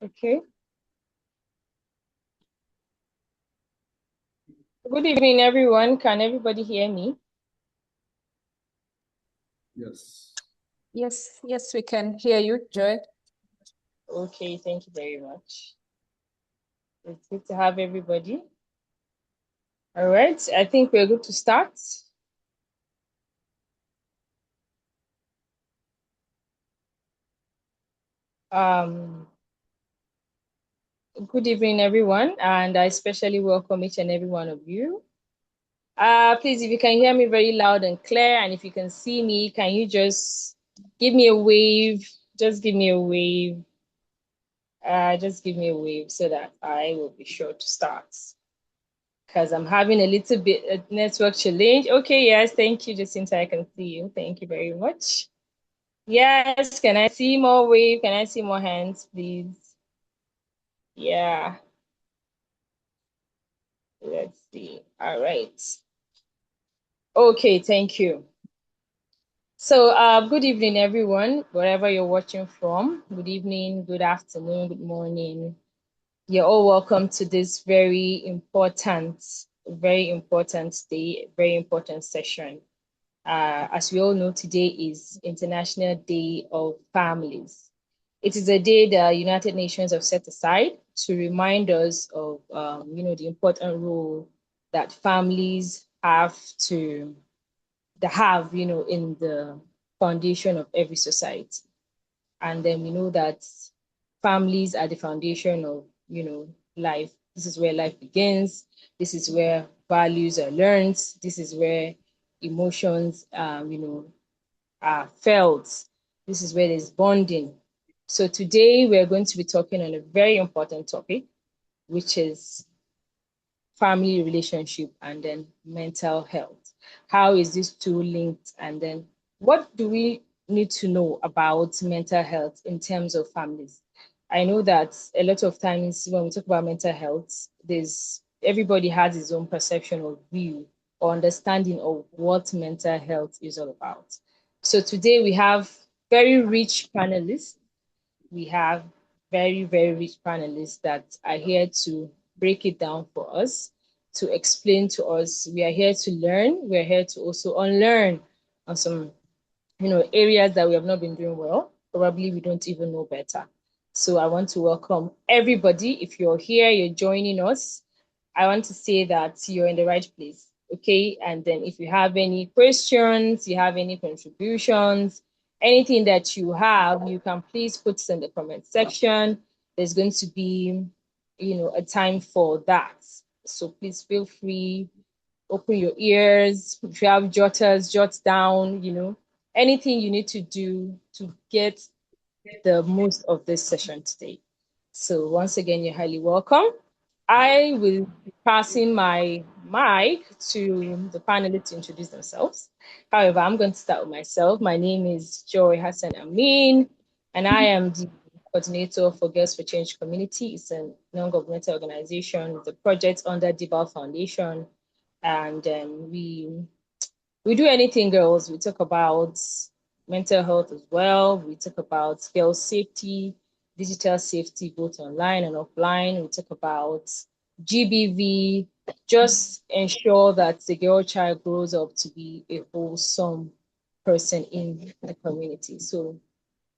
Okay. Good evening, everyone. Can everybody hear me? Yes. Yes, we can hear you, Joy. Okay, thank you very much. It's good to have everybody. All right, I think we're good to start. Good evening, everyone, and I especially welcome each and every one of you. Please, if you can hear me very loud and clear, and if you can see me, can you just give me a wave? Just give me a wave. Just give me a wave so that I will be sure to start. Because I'm having a little bit of network challenge. Okay, yes, thank you, Jacinta. I can see you. Thank you very much. Yes, can I see more wave? Can I see more hands, please? Yeah. Let's see. All right. Okay, thank you. So, good evening, everyone, wherever you're watching from. Good evening, good afternoon, good morning. You're all welcome to this very important day, very important session. As we all know, today is International Day of Families. It is a day the United Nations have set aside to remind us of, the important role that families have, in the foundation of every society. And then we know that families are the foundation of, life. This is where life begins. This is where values are learned. This is where emotions, are felt. This is where there's bonding. So today we're going to be talking on a very important topic, which is family relationship and then mental health. How is this two linked? And then what do we need to know about mental health in terms of families? I know that a lot of times when we talk about mental health, everybody has his own perception or view or understanding of what mental health is all about. So today we have very rich panelists. We have very, very rich panelists that are here to break it down for us, to explain to us. We are here to learn. We are here to also unlearn on some, areas that we have not been doing well. Probably we don't even know better. So I want to welcome everybody. If you're here, you're joining us, I want to say that you're in the right place. Okay. And then if you have any questions, you have any contributions, anything that you have, you can please put it in the comment section. There's going to be, a time for that. So please feel free, open your ears. If you have jotters, jot down, anything you need to do to get the most of this session today. So once again, you're highly welcome. I will be passing my mic to the panelists to introduce themselves. However, I'm going to start with myself. My name is Joy Hassan Amin, and I am the coordinator for Girls for Change Community. It's a non-governmental organization with a project under DIBAL Foundation. And we do anything, girls. We talk about mental health as well. We talk about girls' safety, digital safety, both online and offline. We talk about GBV, just ensure that the girl child grows up to be a wholesome person in the community. So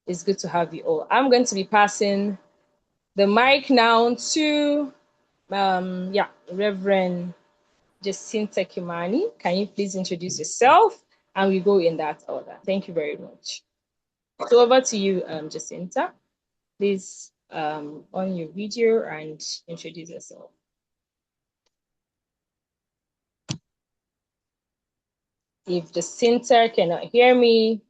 it's good to have you all. I'm going to be passing the mic now to Reverend Jacinta Kimani. Can you please introduce yourself? And we go in that order. Thank you very much. So over to you, Jacinta. Please on your video and introduce yourself. If Jacinta cannot hear me,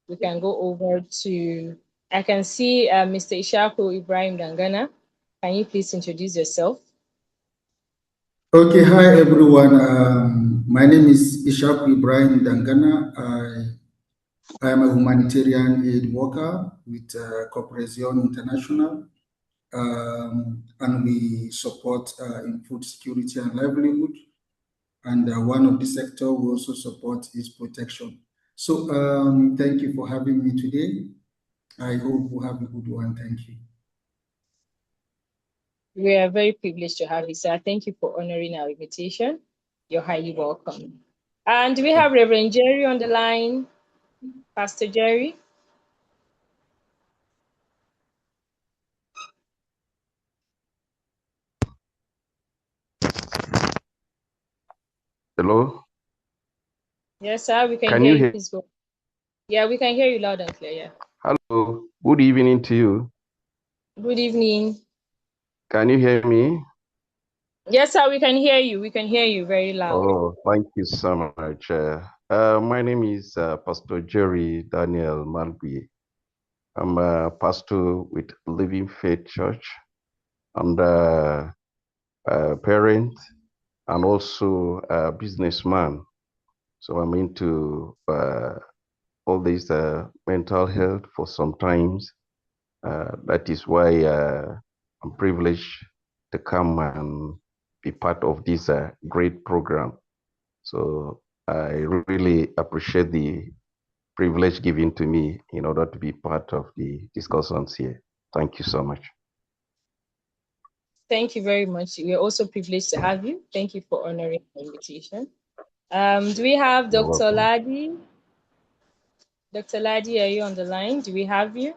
we can go over to, I can see Mr. Ishaku Ibrahim Dangana. Can you please introduce yourself? Okay, hi everyone. My name is Ishaq Ibrahim Dangana. I I am a humanitarian aid worker with Corporación International, and we support in food security and livelihood. And one of the sector we also support is protection. So thank you for having me today. I hope we have a good one. Thank you. We are very privileged to have you, sir. Thank you for honoring our invitation. You're highly welcome. And do we have Reverend Jerry on the line? Pastor Jerry? Hello? Yes, sir, we can Can hear you you. hear? Please go. Yeah, we can hear you loud and clear. Yeah. Hello. Good evening to you. Good evening. Can you hear me? Yes, sir, we can hear you. We can hear you very loud. Oh, thank you so much. My name is Pastor Jerry Daniel Malbi. I'm a pastor with Living Faith Church and a parent and also a businessman. So I'm into all this mental health for some times. That is why I'm privileged to come and be part of this great program. So I really appreciate the privilege given to me in order to be part of the discussions here. Thank you so much. Thank you very much. We're also privileged to have you. Thank you for honoring the invitation. Do we have You're Dr. welcome. Ladi? Dr. Ladi, are you on the line? Do we have you?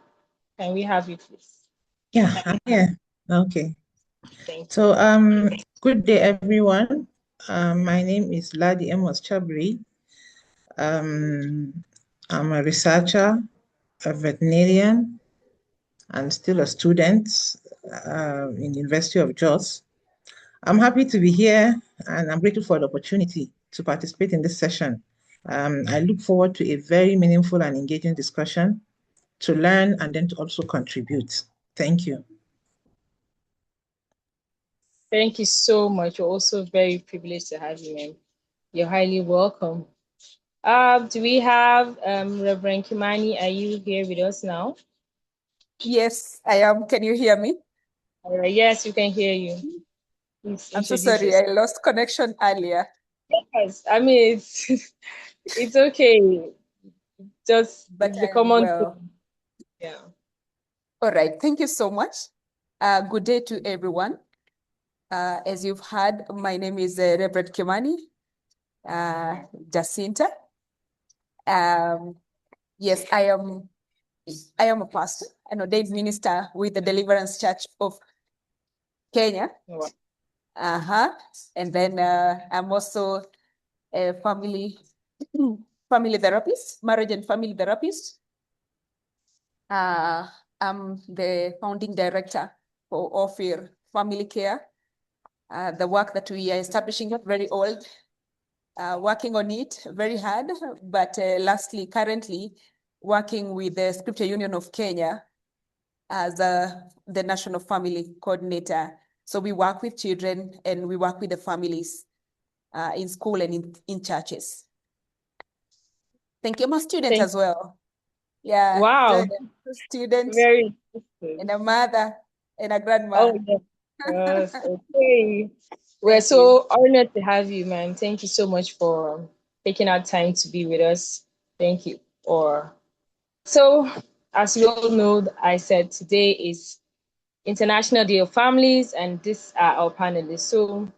Can we have you, please? Yeah, I'm here. Okay. Thank you. So, good day, everyone. My name is Ladi Amos Chabri. I'm a researcher, a veterinarian, and still a student in University of Jos. I'm happy to be here, and I'm grateful for the opportunity to participate in this session. I look forward to a very meaningful and engaging discussion to learn and then to also contribute. Thank you. Thank you so much. We're also very privileged to have you, ma'am. You're highly welcome. Do we have Reverend Kimani? Are you here with us now? Yes, I am. Can you hear me? All right. Yes, we can hear you. Please I'm so introduce sorry, yourself. I lost connection earlier. Yes, I mean it's okay. Just But it's the I'm common well. thing. Yeah. All right, thank you so much. Good day to everyone. As you've heard, my name is Reverend Kimani, Jacinta. Yes, I am a pastor, an ordained minister with the Deliverance Church of Kenya. Wow. And then I'm also a family therapist, marriage and family therapist. I'm the founding director for Ophir Family Care. The work that we are establishing is very old, working on it very hard, but lastly, currently working with the Scripture Union of Kenya as the National Family Coordinator. So we work with children and we work with the families in school and in churches. Thank you. I'm a student as well. Yeah. Wow. So a student Very interesting. and a mother and a grandma. Oh, yes. Okay. We're Thank so honored to have you, ma'am. Thank you so much for taking our time to be with us. Thank you. So, as you all know, I said today is International Day of Families, and these are our panelists. So,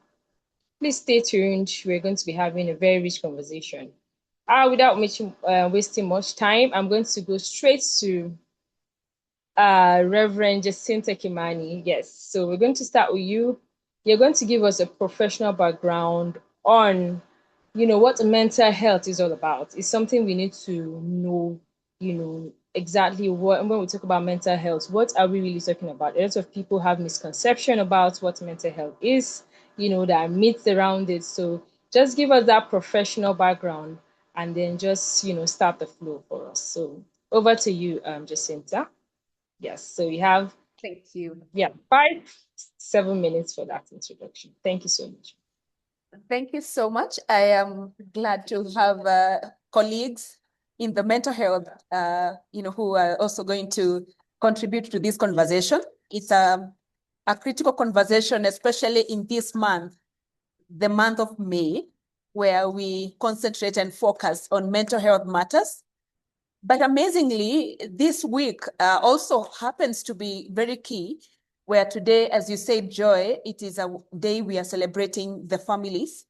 please stay tuned. We're going to be having a very rich conversation. Without wasting much time, I'm going to go straight to Reverend Jacinta Kimani. Yes, so we're going to start with you. You're going to give us a professional background on, what mental health is all about. It's something we need to know, exactly what, when we talk about mental health, what are we really talking about? A lot of people have misconception about what mental health is, there are myths around it. So just give us that professional background and then just, start the flow for us. So over to you, Jacinta. Yes, so we have, Thank you. 7 minutes for that introduction. Thank you so much. Thank you so much. I am glad to have colleagues in the mental health, who are also going to contribute to this conversation. It's a critical conversation, especially in this month, the month of May, where we concentrate and focus on mental health matters. But amazingly, this week also happens to be very key, where today, as you said, Joy, it is a day we are celebrating the families.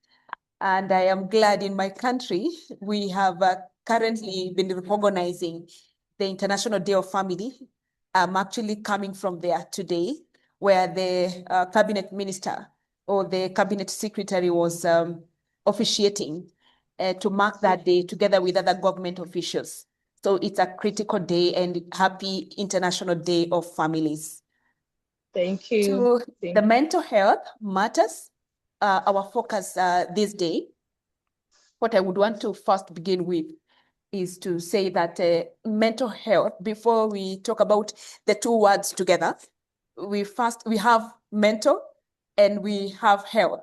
And I am glad in my country, we have currently been recognizing the International Day of Family. I'm actually coming from there today, where the cabinet minister or the cabinet secretary was officiating to mark that day together with other government officials. So it's a critical day, and happy International Day of Families. Thank you. To the mental health matters, our focus this day. What I would want to first begin with is to say that mental health, before we talk about the two words together, we have mental and we have health.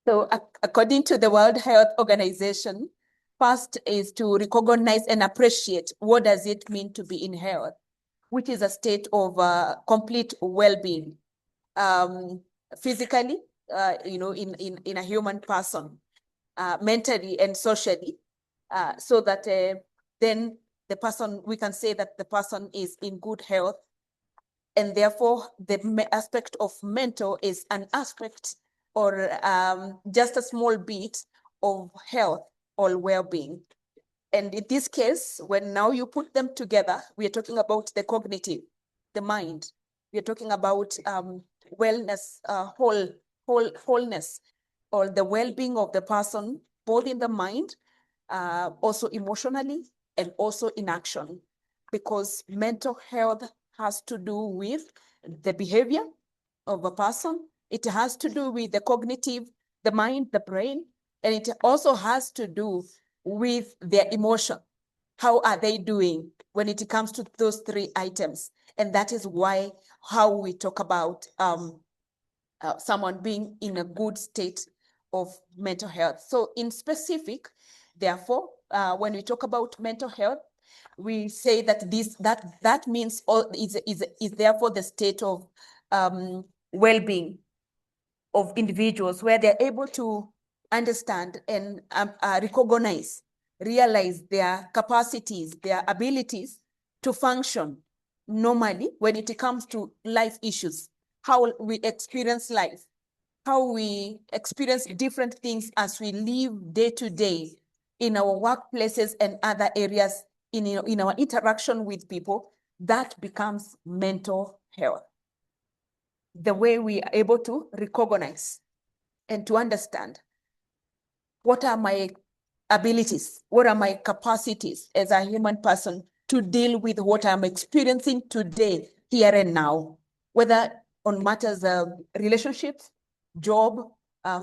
So according to the World Health Organization, first is to recognize and appreciate what does it mean to be in health, which is a state of complete well-being, physically, in a human person, mentally and socially, so that then the person, we can say that the person is in good health, and therefore the aspect of mental is an aspect or just a small bit of health or well-being. And in this case, when now you put them together, we are talking about the cognitive, the mind. We are talking about wellness, wholeness, or the well-being of the person, both in the mind, also emotionally, and also in action. Because mental health has to do with the behavior of a person. It has to do with the cognitive, the mind, the brain, and it also has to do with their emotion. How are they doing when it comes to those three items? And that is why how we talk about someone being in a good state of mental health. So in specific, therefore, when we talk about mental health, we say that that means all is therefore the state of well-being of individuals, where they're able to understand and recognize, realize their capacities, their abilities to function normally when it comes to life issues, how we experience life, how we experience different things as we live day to day in our workplaces and other areas in our interaction with people. That becomes mental health. The way we are able to recognize and to understand what are my abilities, what are my capacities as a human person to deal with what I'm experiencing today, here and now, whether on matters of relationships, job,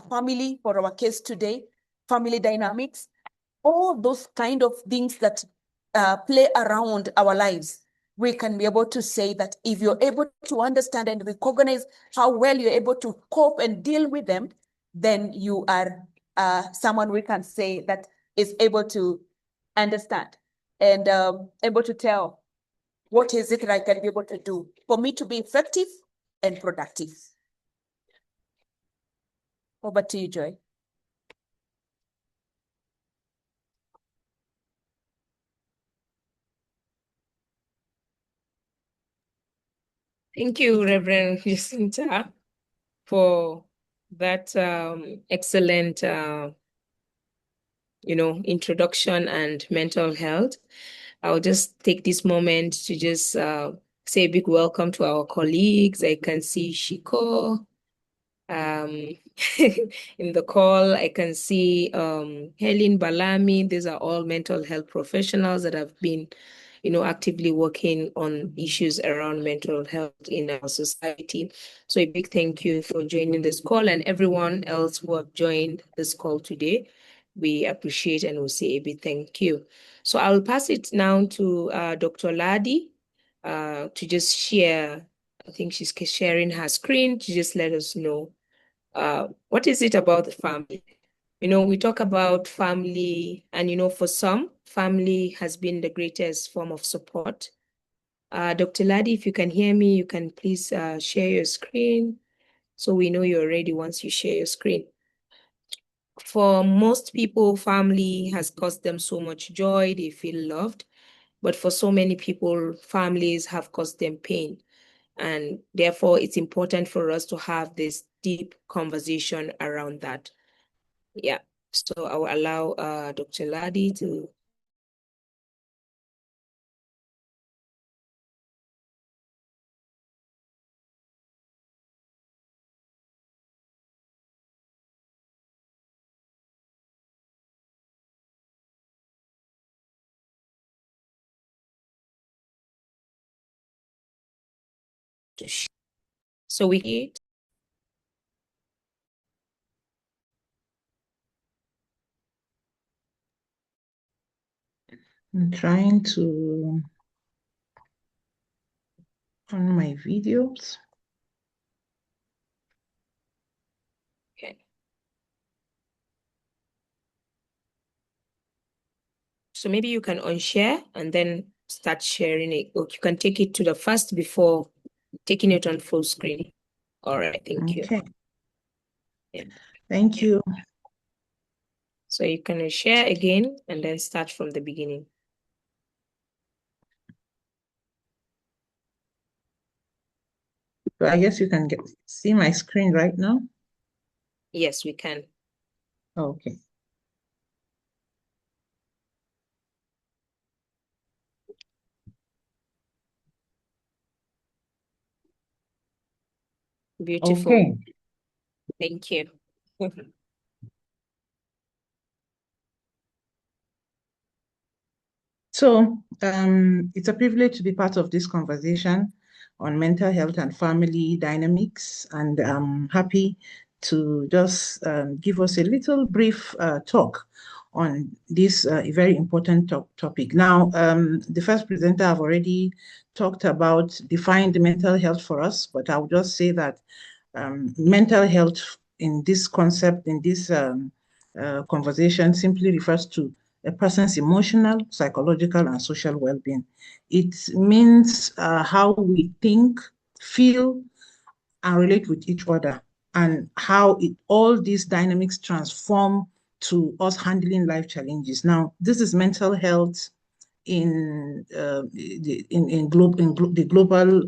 family, for our case today, family dynamics, all those kind of things that play around our lives. We can be able to say that if you're able to understand and recognize how well you're able to cope and deal with them, then you are someone we can say that is able to understand and able to tell what is it that I can be able to do for me to be effective and productive. Over to you, Joy. Thank you, Reverend Jacinta, for that excellent, introduction and mental health. I'll just take this moment to just say a big welcome to our colleagues. I can see Shiko in the call. I can see Helen Balami. These are all mental health professionals that have been actively working on issues around mental health in our society. So a big thank you for joining this call, and everyone else who have joined this call today. We appreciate and will say a big thank you. So I'll pass it now to Dr. Ladi to just share. I think she's sharing her screen to just let us know what is it about the family. We talk about family, and for some, family has been the greatest form of support. Dr. Ladi, if you can hear me, you can please share your screen so we know you're ready once you share your screen. For most people, family has caused them so much joy, they feel loved. But for so many people, families have caused them pain. And therefore, it's important for us to have this deep conversation around that. Yeah. So I will allow Dr. Ladi to. So we. I'm trying to on my videos. Okay. So maybe you can unshare and then start sharing it. Or you can take it to the first before taking it on full screen. All right, thank you. Okay. Yeah. Thank you. So you can share again and then start from the beginning. So I guess you can see my screen right now. Yes, we can. Okay. Beautiful. Okay. Thank you. So it's a privilege to be part of this conversation on mental health and family dynamics, and I'm happy to just give us a little brief talk on this very important topic. Now, the first presenter have already talked about defined mental health for us, but I'll just say that mental health in this concept, in this conversation, simply refers to a person's emotional, psychological, and social well-being. It means how we think, feel, and relate with each other, and how all these dynamics transform to us handling life challenges. Now, this is mental health in the global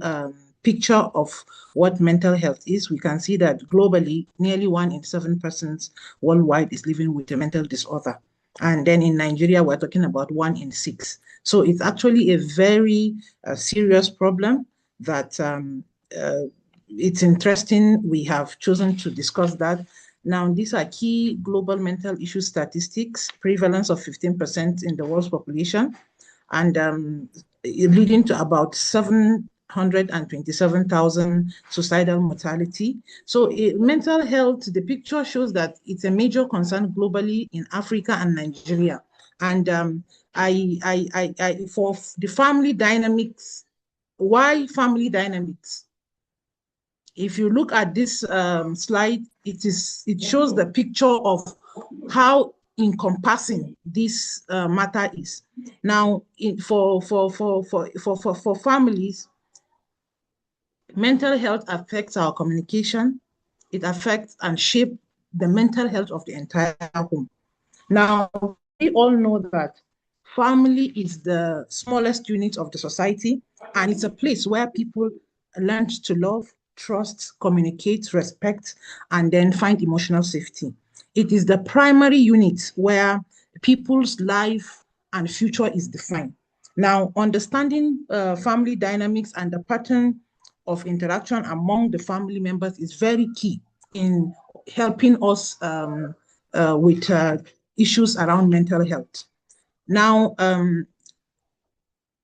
picture of what mental health is. We can see that globally, nearly 1 in 7 persons worldwide is living with a mental disorder. And then in Nigeria, we're talking about 1 in 6. So it's actually a very serious problem that it's interesting we have chosen to discuss that. Now, these are key global mental issue statistics, prevalence of 15% in the world's population, and leading to about 727,000 suicidal mortality. So mental health, the picture shows that it's a major concern globally in Africa and Nigeria. And for the family dynamics, why family dynamics? If you look at this slide, it shows the picture of how encompassing this matter is. Now, for families, mental health affects our communication. It affects and shapes the mental health of the entire home. Now, we all know that family is the smallest unit of the society, and it's a place where people learn to love, trust, communicate, respect, and then find emotional safety. It is the primary unit where people's life and future is defined. Now, understanding family dynamics and the pattern of interaction among the family members is very key in helping us with issues around mental health. Now,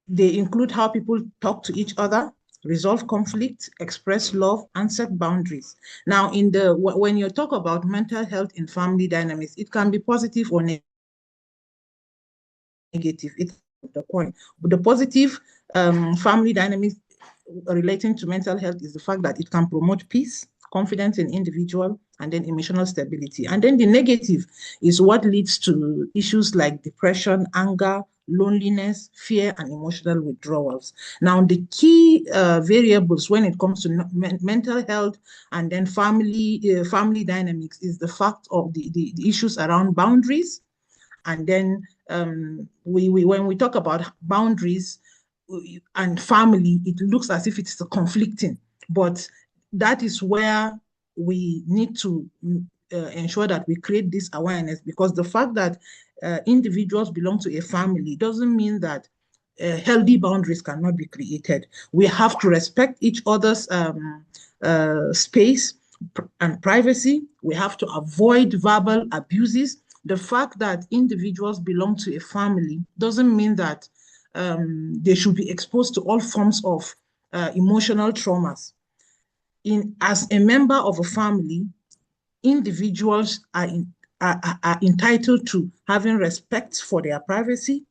they include how people talk to each other, resolve conflict, express love, and set boundaries. Now, when you talk about mental health in family dynamics, it can be positive or negative. It's the point. But the positive family dynamics relating to mental health is the fact that it can promote peace, confidence in individual, and then emotional stability. And then the negative is what leads to issues like depression, anger, loneliness, fear, and emotional withdrawals. Now, the key variables when it comes to mental health and then family dynamics is the fact of the issues around boundaries. And then when we talk about boundaries and family, it looks as if it's conflicting, but that is where we need to ensure that we create this awareness, because the fact that individuals belong to a family doesn't mean that healthy boundaries cannot be created. We have to respect each other's space and privacy. We have to avoid verbal abuses. The fact that individuals belong to a family doesn't mean that they should be exposed to all forms of emotional traumas. As a member of a family, individuals are entitled to having respect for their privacy,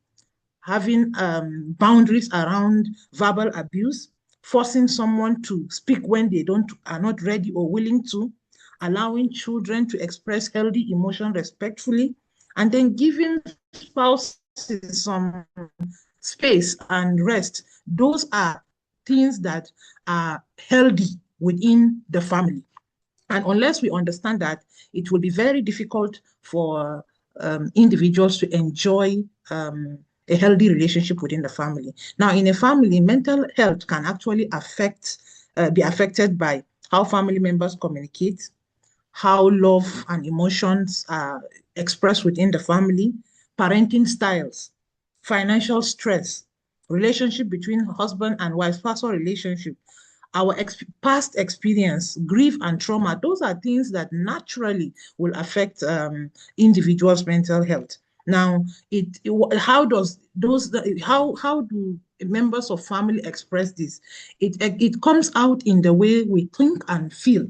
having boundaries around verbal abuse, forcing someone to speak when they are not ready or willing to, allowing children to express healthy emotion respectfully, and then giving spouses some space and rest. Those are things that are healthy within the family. And unless we understand that, it will be very difficult for individuals to enjoy a healthy relationship within the family. Now, in a family, mental health can actually be affected by how family members communicate, how love and emotions are expressed within the family, parenting styles, financial stress, relationship between husband and wife, spousal relationship, our past experience, grief and trauma. Those are things that naturally will affect individuals' mental health. Now, how do members of family express this? It comes out in the way we think and feel.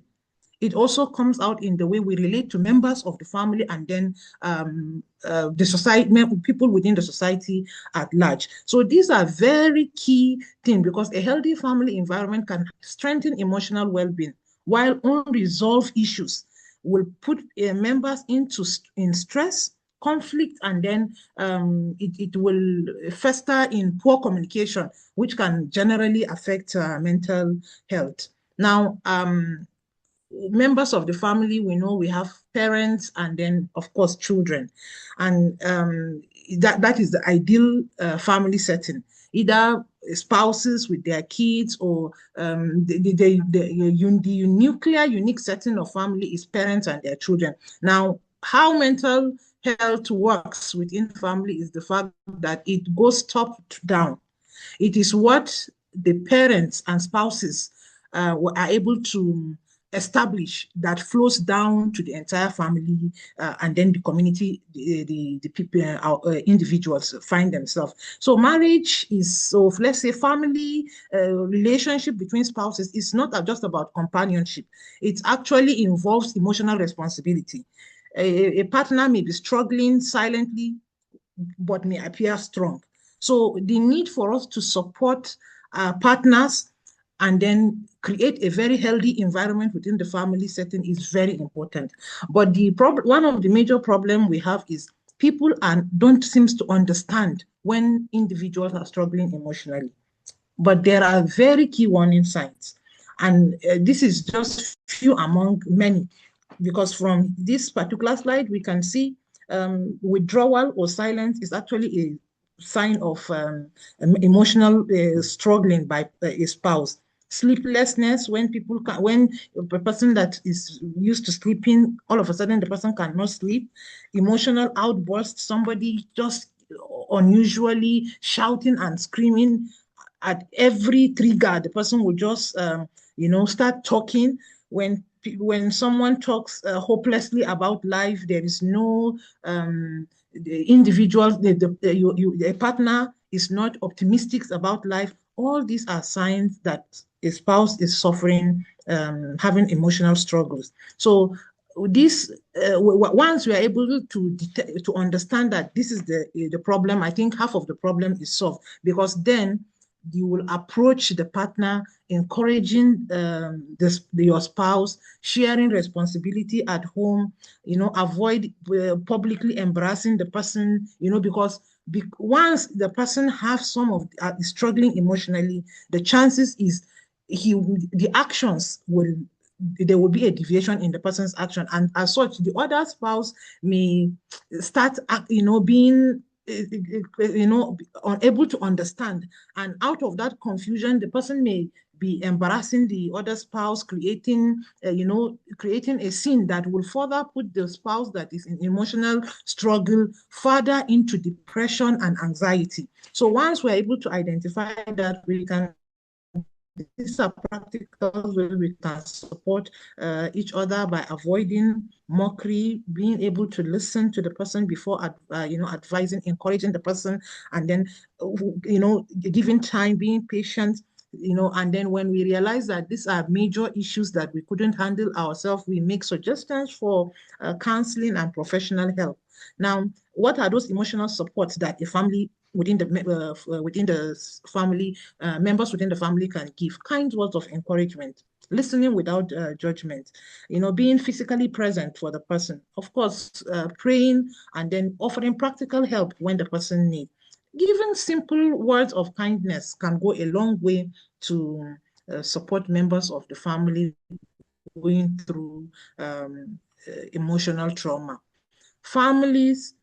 It also comes out in the way we relate to members of the family, and then the society, people within the society at large. So these are very key things, because a healthy family environment can strengthen emotional well-being, while unresolved issues will put members in stress, conflict, and then it will fester in poor communication, which can generally affect mental health. Now, members of the family, we know we have parents and then, of course, children. And that is the ideal family setting. Either spouses with their kids, or the nuclear, unique setting of family is parents and their children. Now, how mental health works within family is the fact that it goes top down. It is what the parents and spouses are able to establish that flows down to the entire family, and then the community, the people, individuals find themselves. So marriage is, so let's say family relationship between spouses is not just about companionship. It actually involves emotional responsibility. A partner may be struggling silently, but may appear strong. So the need for us to support our partners and then create a very healthy environment within the family setting is very important. But one of the major problems we have is people don't seem to understand when individuals are struggling emotionally. But there are very key warning signs. And this is just few among many, because from this particular slide, we can see withdrawal or silence is actually a sign of emotional struggling by a spouse. Sleeplessness, when a person that is used to sleeping, all of a sudden the person cannot sleep. Emotional outbursts, somebody just unusually shouting and screaming at every trigger. The person will just start talking. When someone talks hopelessly about life, there is no the individual, the partner is not optimistic about life. All these are signs that a spouse is suffering, having emotional struggles. So this, once we are able to understand that this is the problem, I think half of the problem is solved, because then you will approach the partner, encouraging your spouse, sharing responsibility at home, avoid publicly embarrassing the person, because once the person has some of struggling emotionally, the chances is the actions will there will be a deviation in the person's action, and as such the other spouse may start being unable to understand, and out of that confusion the person may be embarrassing the other spouse, creating a scene that will further put the spouse that is in emotional struggle further into depression and anxiety. So once we're able to identify that, we can these are practical ways we can support each other by avoiding mockery, being able to listen to the person before advising, encouraging the person, and then giving time, being patient. And then when we realize that these are major issues that we couldn't handle ourselves, we make suggestions for counseling and professional help. Now, what are those emotional supports that a family within the family members within the family can give? Kind words of encouragement, listening without judgment, being physically present for the person, of course, praying, and then offering practical help when the person needs. Giving simple words of kindness can go a long way to support members of the family going through emotional trauma. Families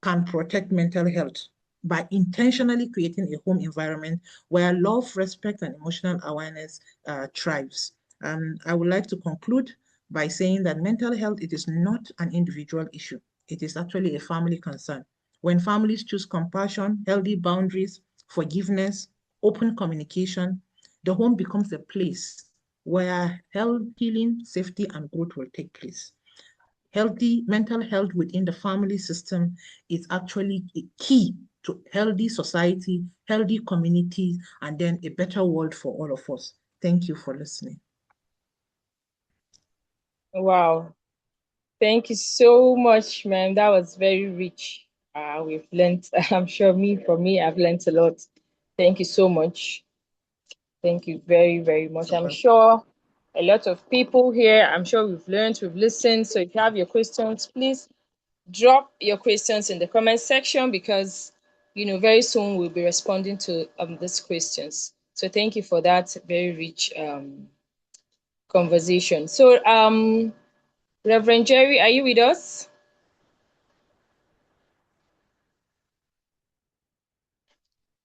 can protect mental health by intentionally creating a home environment where love, respect, and emotional awareness thrives. I would like to conclude by saying that mental health, it is not an individual issue. It is actually a family concern. When families choose compassion, healthy boundaries, forgiveness, open communication, the home becomes a place where health, healing, safety, and growth will take place. Healthy mental health within the family system is actually a key to healthy society, healthy communities, and then a better world for all of us. Thank you for listening. Wow. Thank you so much, ma'am. That was very rich. We've learned, I'm sure for me, I've learned a lot. Thank you so much. Thank you very, very much. I'm sure a lot of people here, I'm sure we've learned, we've listened. So if you have your questions, please drop your questions in the comment section, because very soon we'll be responding to these questions. So thank you for that very rich conversation. So Reverend Jerry, are you with us?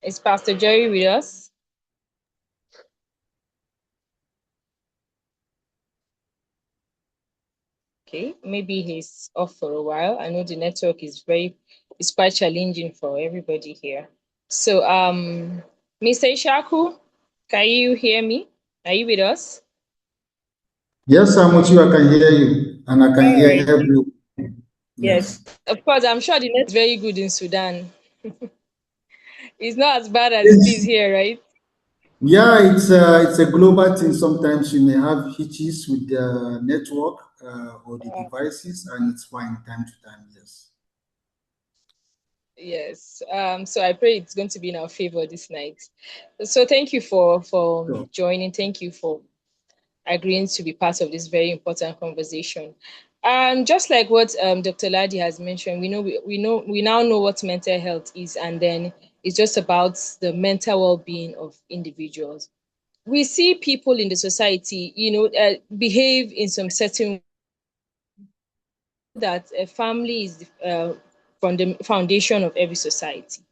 Is Pastor Jerry with us? Okay, maybe he's off for a while. I know the network is quite challenging for everybody here. So Mr. Ishaku, can you hear me? Are you with us? Yes, I'm with you. I can hear you, and I can hear Right. everyone. Yes, of course. I'm sure the net is very good in Sudan. It's not as bad as it is here, right? Yeah, it's a global thing. Sometimes you may have hitches with the network or the devices, and it's fine time to time. Yes. Yes. So I pray it's going to be in our favor this night. So thank you for Sure. joining. Thank you for agreeing to be part of this very important conversation. And just like what Dr. Ladi has mentioned, we now know what mental health is, and then it's just about the mental well-being of individuals. We see people in the society, behave in some certain that a family is from the foundation of every society.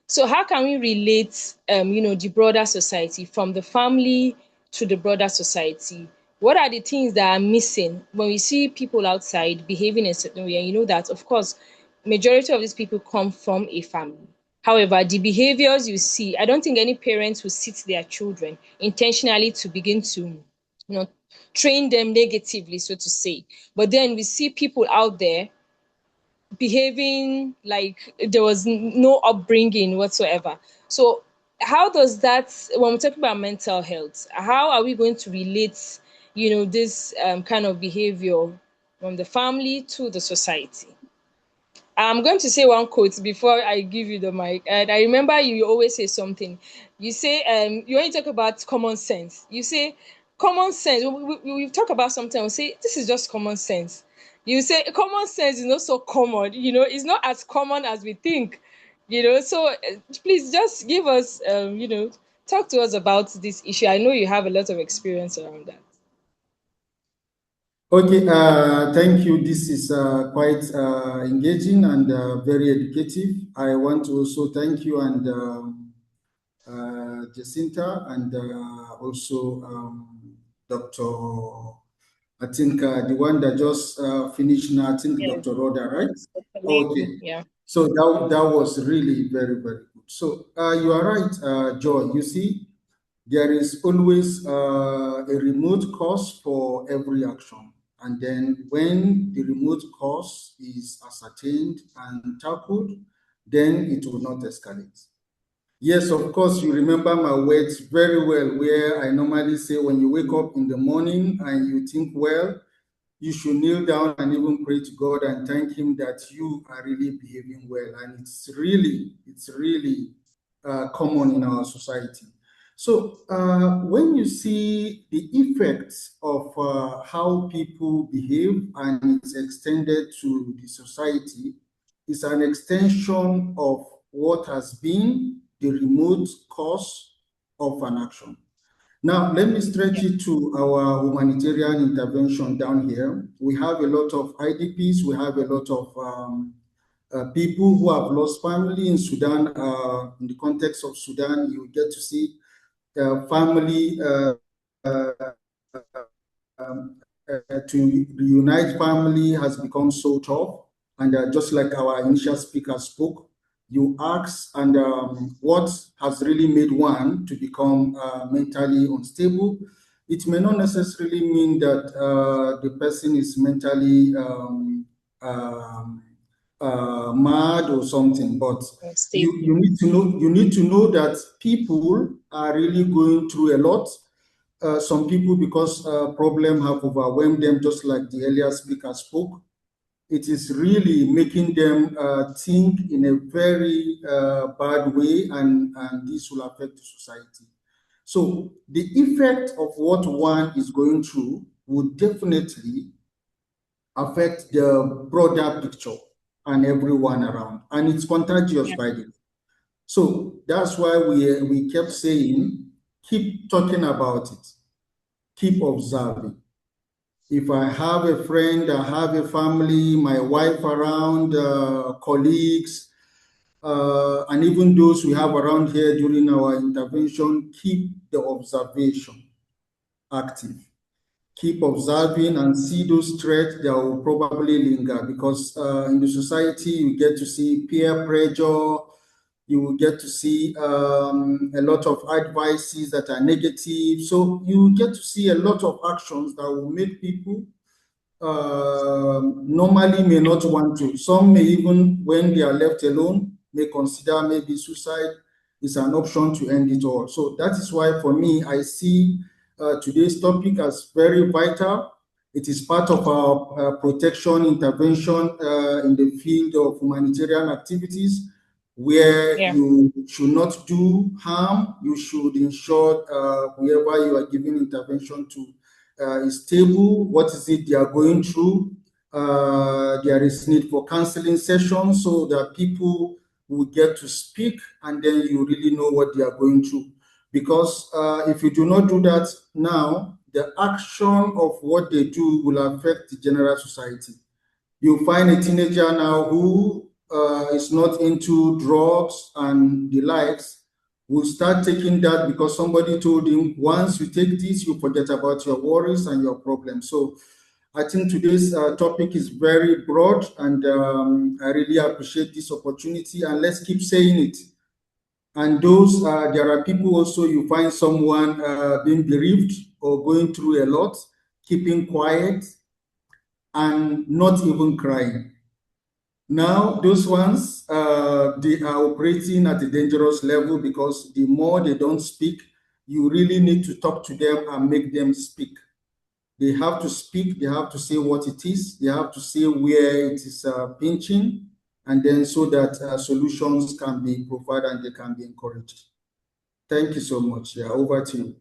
So how can we relate, the broader society, from the family to the broader society? What are the things that are missing when we see people outside behaving in a certain way? And you know that, of course, majority of these people come from a family. However, the behaviors you see, I don't think any parents will sit their children intentionally to begin to, train them negatively, so to say. But then we see people out there behaving like there was no upbringing whatsoever. So how does that, when we're talking about mental health, how are we going to relate, this kind of behavior from the family to the society? I'm going to say one quote before I give you the mic. And I remember you always say something. You say, you when you talk about common sense, you say common sense. We talk about something, we say this is just common sense. You say common sense is not so common, it's not as common as we think, So please just give us, talk to us about this issue. I know you have a lot of experience around that. Okay, thank you. This is quite engaging and very educative. I want to also thank you and Jacinta and also Dr. I think the one that just finished now, I think Yes. Dr. Rhoda, right? Amazing. Okay. Yeah. So that was really very, very good. So you are right, Joy. You see, there is always a remote cause for every action. And then when the remote cause is ascertained and tackled, then it will not escalate. Yes, of course, you remember my words very well, where I normally say when you wake up in the morning and you think, well, you should kneel down and even pray to God and thank Him that you are really behaving well. And it's really common in our society. So when you see the effects of how people behave and it's extended to the society, it's an extension of what has been the remote cause of an action. Now, let me stretch it to our humanitarian intervention down here. We have a lot of IDPs, we have a lot of people who have lost family in Sudan. In the context of Sudan, you get to see family to reunite family has become so tough. And just like our initial speaker spoke, you ask, and what has really made one to become mentally unstable? It may not necessarily mean that the person is mentally mad or something, but you need to know that people are really going through a lot. Some people, because problems have overwhelmed them, just like the earlier speaker spoke, it is really making them think in a very bad way, and this will affect the society. So the effect of what one is going through would definitely affect the broader picture and everyone around, and it's contagious, by the way. So that's why we kept saying, keep talking about it, keep observing. If I have a friend, I have a family, my wife around, colleagues, and even those we have around here during our intervention, keep the observation active. Keep observing and see those threats that will probably linger, because in the society, you get to see peer pressure, you will get to see a lot of advices that are negative. So you get to see a lot of actions that will make people normally may not want to. Some may even, when they are left alone, may consider maybe suicide is an option to end it all. So that is why, for me, I see today's topic as very vital. It is part of our protection intervention in the field of humanitarian activities, where you should not do harm. You should ensure whoever you are giving intervention to is stable. What is it they are going through? There is need for counseling sessions so that people will get to speak, and then you really know what they are going through. Because if you do not do that now, the action of what they do will affect the general society. You find a teenager now who is not into drugs and the likes, will start taking that because somebody told him, once you take this, you forget about your worries and your problems. So I think today's topic is very broad, and I really appreciate this opportunity, and let's keep saying it. And those, there are people also, you find someone being bereaved or going through a lot, keeping quiet and not even crying. Now, those ones, they are operating at a dangerous level, because the more they don't speak, you really need to talk to them and make them speak. They have to speak, they have to say what it is, they have to say where it is pinching, and then so that solutions can be provided and they can be encouraged. Thank you so much. Yeah, over to you.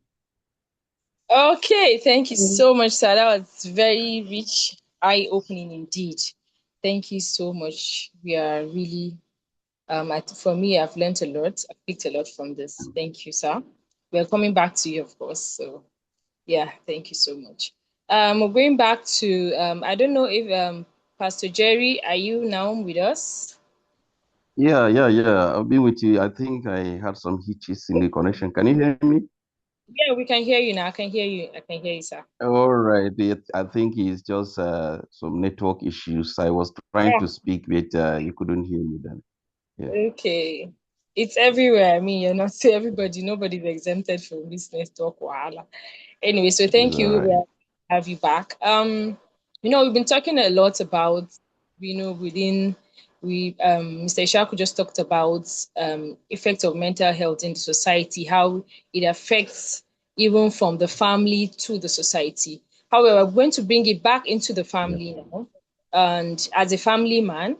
Okay, thank you so much, sir. That was very rich, eye-opening indeed. Thank you so much. We are really, for me, I've learned a lot. I've picked a lot from this. Thank you, sir. We're coming back to you, of course. So, yeah, thank you so much. We're going back to, I don't know if Pastor Jerry, are you now with us? Yeah. I've been with you. I think I had some hitches in the connection. Can you hear me? Yeah, we can hear you now. I can hear you. I can hear you, sir. All right. I think it's just some network issues. I was trying to speak, but you couldn't hear me then. Yeah. Okay. It's everywhere. I mean, you're not everybody, nobody's exempted from this network. Wahala. Anyway, so It's thank all you. right. We'll have you back. We've been talking a lot about, within Mr. Ishaku just talked about effect of mental health in the society, how it affects even from the family to the society. However, I'm going to bring it back into the Yeah. family now. And as a family man,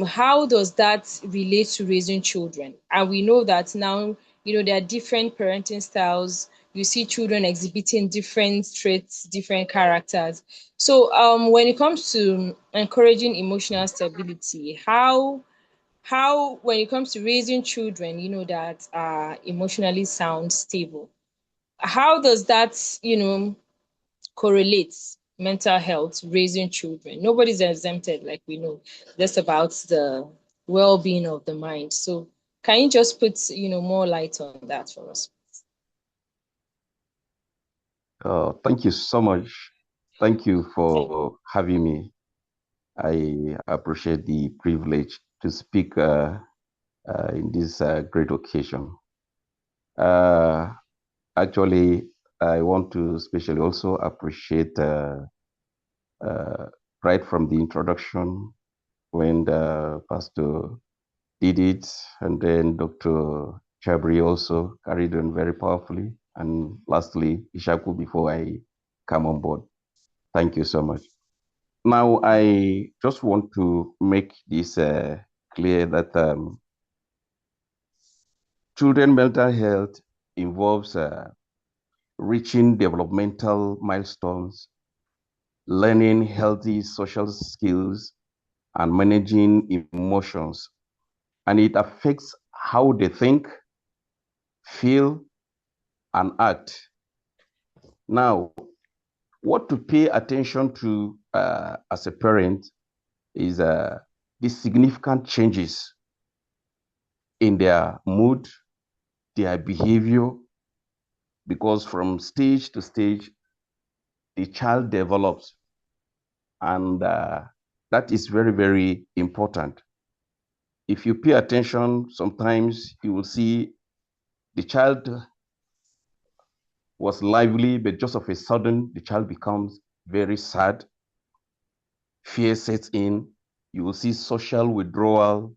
how does that relate to raising children? And we know that now, there are different parenting styles. You see children exhibiting different traits, different characters. So when it comes to encouraging emotional stability, how when it comes to raising children, that are emotionally sound, stable, how does that, correlates mental health, raising children? Nobody's exempted, like we know. That's about the well-being of the mind. So can you just put, more light on that for us? Thank you so much. Thank you for having me. I appreciate the privilege to speak in this great occasion. Actually, I want to especially also appreciate right from the introduction when the pastor did it, and then Dr. Chabri also carried on very powerfully, and lastly, Ishaku before I come on board. Thank you so much. Now, I just want to make this clear that children mental health involves reaching developmental milestones, learning healthy social skills, and managing emotions. And it affects how they think, feel, and act. Now, what to pay attention to as a parent is the significant changes in their mood, their behavior, because from stage to stage, the child develops. And that is very, very important. If you pay attention, sometimes you will see the child was lively, but just of a sudden, the child becomes very sad. Fear sets in. You will see social withdrawal.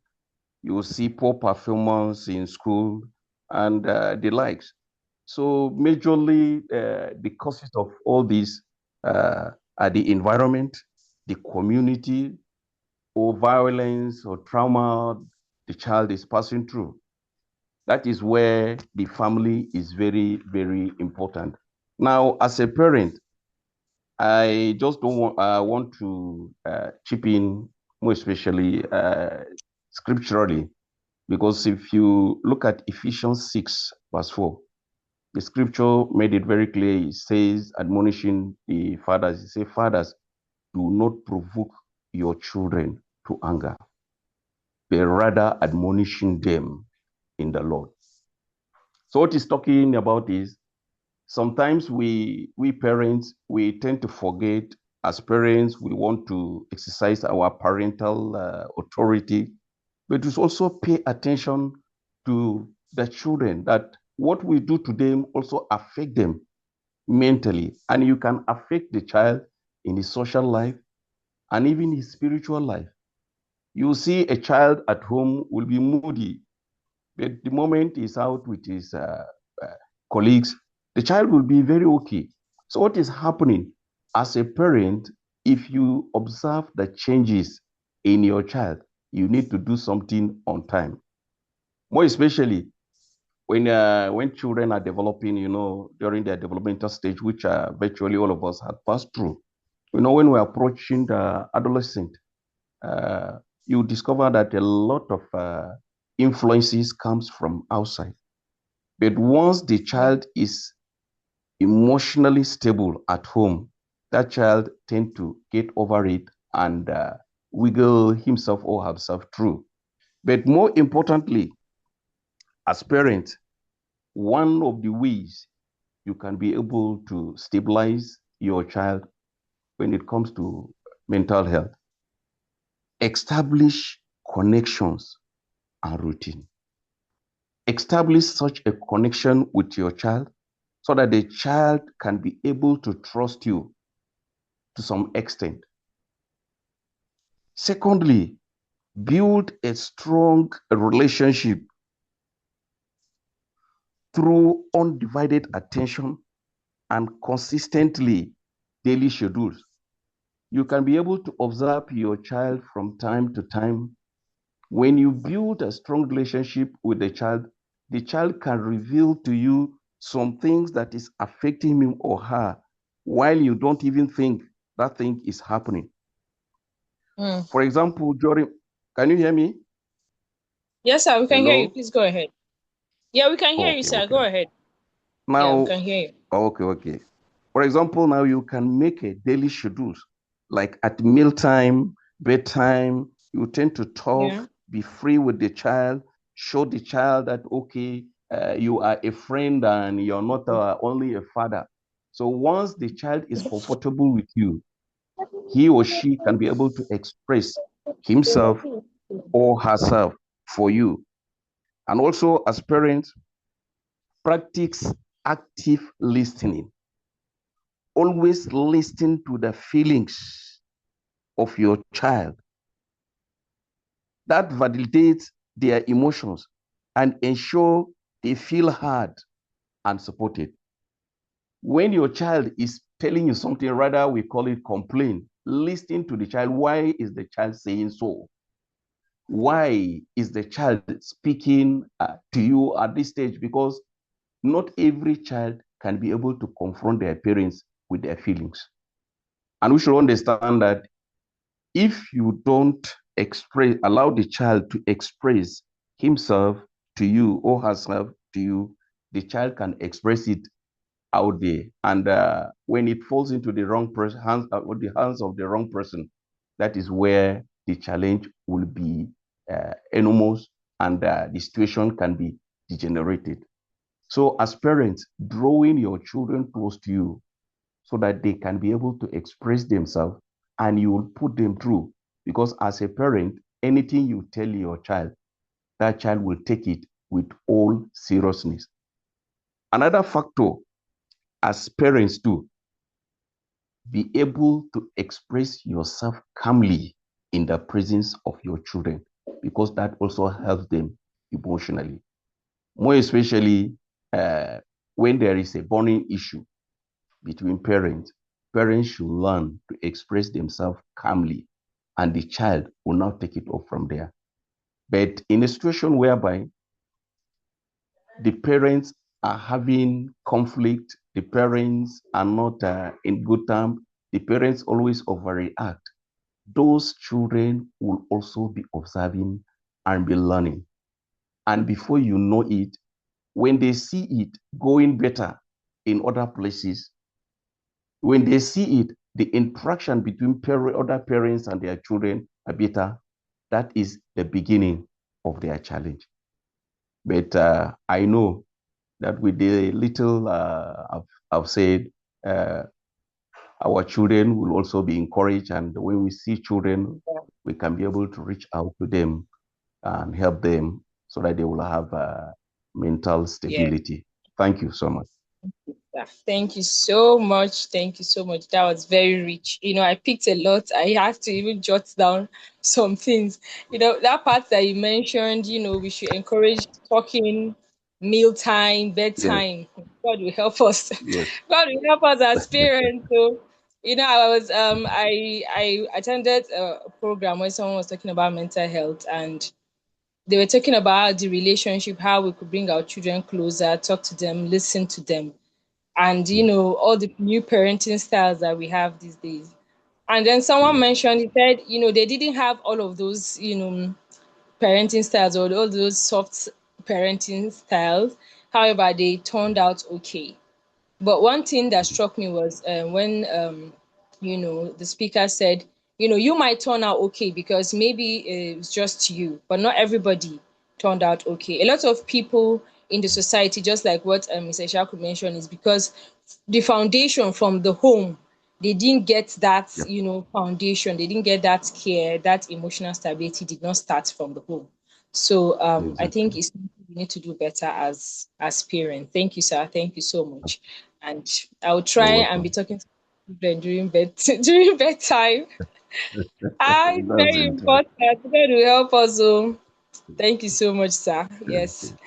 You will see poor performance in school and the likes. So majorly, the causes of all these are the environment, the community, or violence or trauma the child is passing through. That is where the family is very, very important. Now, as a parent, I just don't want to chip in more especially scripturally, because if you look at Ephesians 6, verse 4, the scripture made it very clear. It says, admonishing the fathers, it says, fathers, do not provoke your children to anger, but rather admonishing them in the Lord. So what he's talking about is sometimes we parents, we tend to forget. As parents, we want to exercise our parental authority, but we also pay attention to the children, that what we do to them also affect them mentally, and you can affect the child in his social life and even his spiritual life. You see a child at home will be moody, but the moment he's out with his uh, colleagues, the child will be very okay. So what is happening as a parent, if you observe the changes in your child, you need to do something on time. More especially when children are developing, during their developmental stage, which virtually all of us have passed through. When we're approaching the adolescent, you discover that a lot of influences comes from outside. But once the child is emotionally stable at home, that child tend to get over it and wiggle himself or herself through. But more importantly, as parents, one of the ways you can be able to stabilize your child when it comes to mental health, establish connections and routine. Establish such a connection with your child so that the child can be able to trust you to some extent. Secondly, build a strong relationship through undivided attention and consistently daily schedules. You can be able to observe your child from time to time. When you build a strong relationship with the child can reveal to you some things that is affecting him or her while you don't even think that thing is happening. For example, can you hear me? Yes, sir, we can hear you. Hello? Please go ahead. Yeah, we can hear you, Okay, sir. okay. Go ahead. Yeah, we Now, can hear you. okay. For example, now you can make a daily schedule, like at mealtime, bedtime, you tend to talk, Yeah. be free with the child, show the child that, okay, you are a friend and you're not only a father. So once the child is comfortable with you, he or she can be able to express himself or herself for you. And also, as parents, practice active listening. Always listen to the feelings of your child. That validates their emotions and ensure they feel heard and supported. When your child is telling you something, rather we call it complaint, listen to the child. Why is the child saying so? Why is the child speaking to you at this stage? Because not every child can be able to confront their parents with their feelings. And we should understand that if you don't allow the child to express himself to you or herself to you, the child can express it out there. And when it falls into the wrong person, the hands of the wrong person, that is where the challenge will be enormous and the situation can be degenerated. So as parents, drawing your children close to you so that they can be able to express themselves and you will put them through. Because as a parent, anything you tell your child, that child will take it with all seriousness. Another factor, as parents too, be able to express yourself calmly in the presence of your children, because that also helps them emotionally. More especially when there is a burning issue between parents, parents should learn to express themselves calmly, and the child will now take it off from there. But in a situation whereby the parents are having conflict, the parents are not in good terms, the parents always overreact, those children will also be observing and be learning. And before you know it, when they see it going better in other places, when they see it, the interaction between other parents and their children are better, that is the beginning of their challenge. But I know that with the little I've said, our children will also be encouraged. And when we see children, we can be able to reach out to them and help them so that they will have mental stability. Thank you so much. Thank you so much. Thank you so much. That was very rich. I picked a lot. I had to even jot down some things. That part that you mentioned, we should encourage talking, mealtime, Yes, bedtime. God will help us. yes, God will help us as parents. So I attended a program where someone was talking about mental health, and they were talking about the relationship, how we could bring our children closer, talk to them, listen to them, and all the new parenting styles that we have these days. And then someone mentioned, he said, they didn't have all of those, parenting styles or all those soft parenting styles. However, they turned out okay. But one thing that struck me was when the speaker said, you might turn out okay because maybe it's just you, but not everybody turned out okay. A lot of people in the society, just like what Mr. Shaku mentioned, is because the foundation from the home, they didn't get that, Yep. foundation. They didn't get that care, that emotional stability did not start from the home. So I Exactly. think it's we need to do better as parents. Thank you, sir. Thank you so much. And I'll You're try and be welcome. talking to children during bed during bedtime. It's That's very interesting. important. God will help us. Oh. Thank you so much, sir. Thank Yes. you.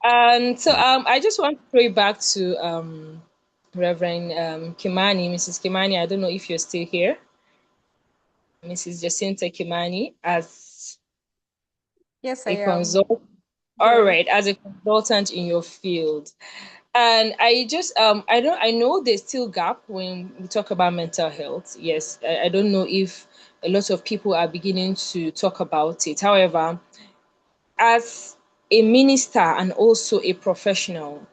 And so I just want to pray back to Reverend Kimani, Mrs. Kimani. I don't know if you're still here. Mrs. Jacinta Kimani, as Yes, I a am, consultant. All Jerry. right, as a consultant in your field. And I just I know there's still gap when we talk about mental health. Yes, I don't know if a lot of people are beginning to talk about it. However, as a minister and also a professional,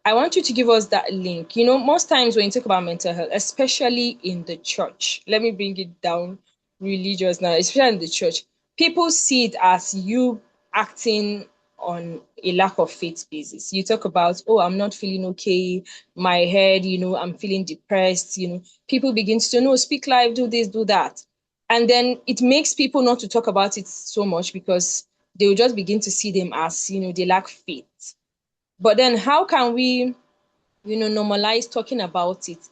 I want you to give us that link. Most times when you talk about mental health, especially in the church, let me bring it down religious now, especially in the church, people see it as you acting on a lack of faith basis. You talk about, oh, I'm not feeling okay, my head, I'm feeling depressed, people begin to say, no, speak life, do this, do that. And then it makes people not to talk about it so much because they will just begin to see them as, they lack faith. But then how can we, normalize talking about it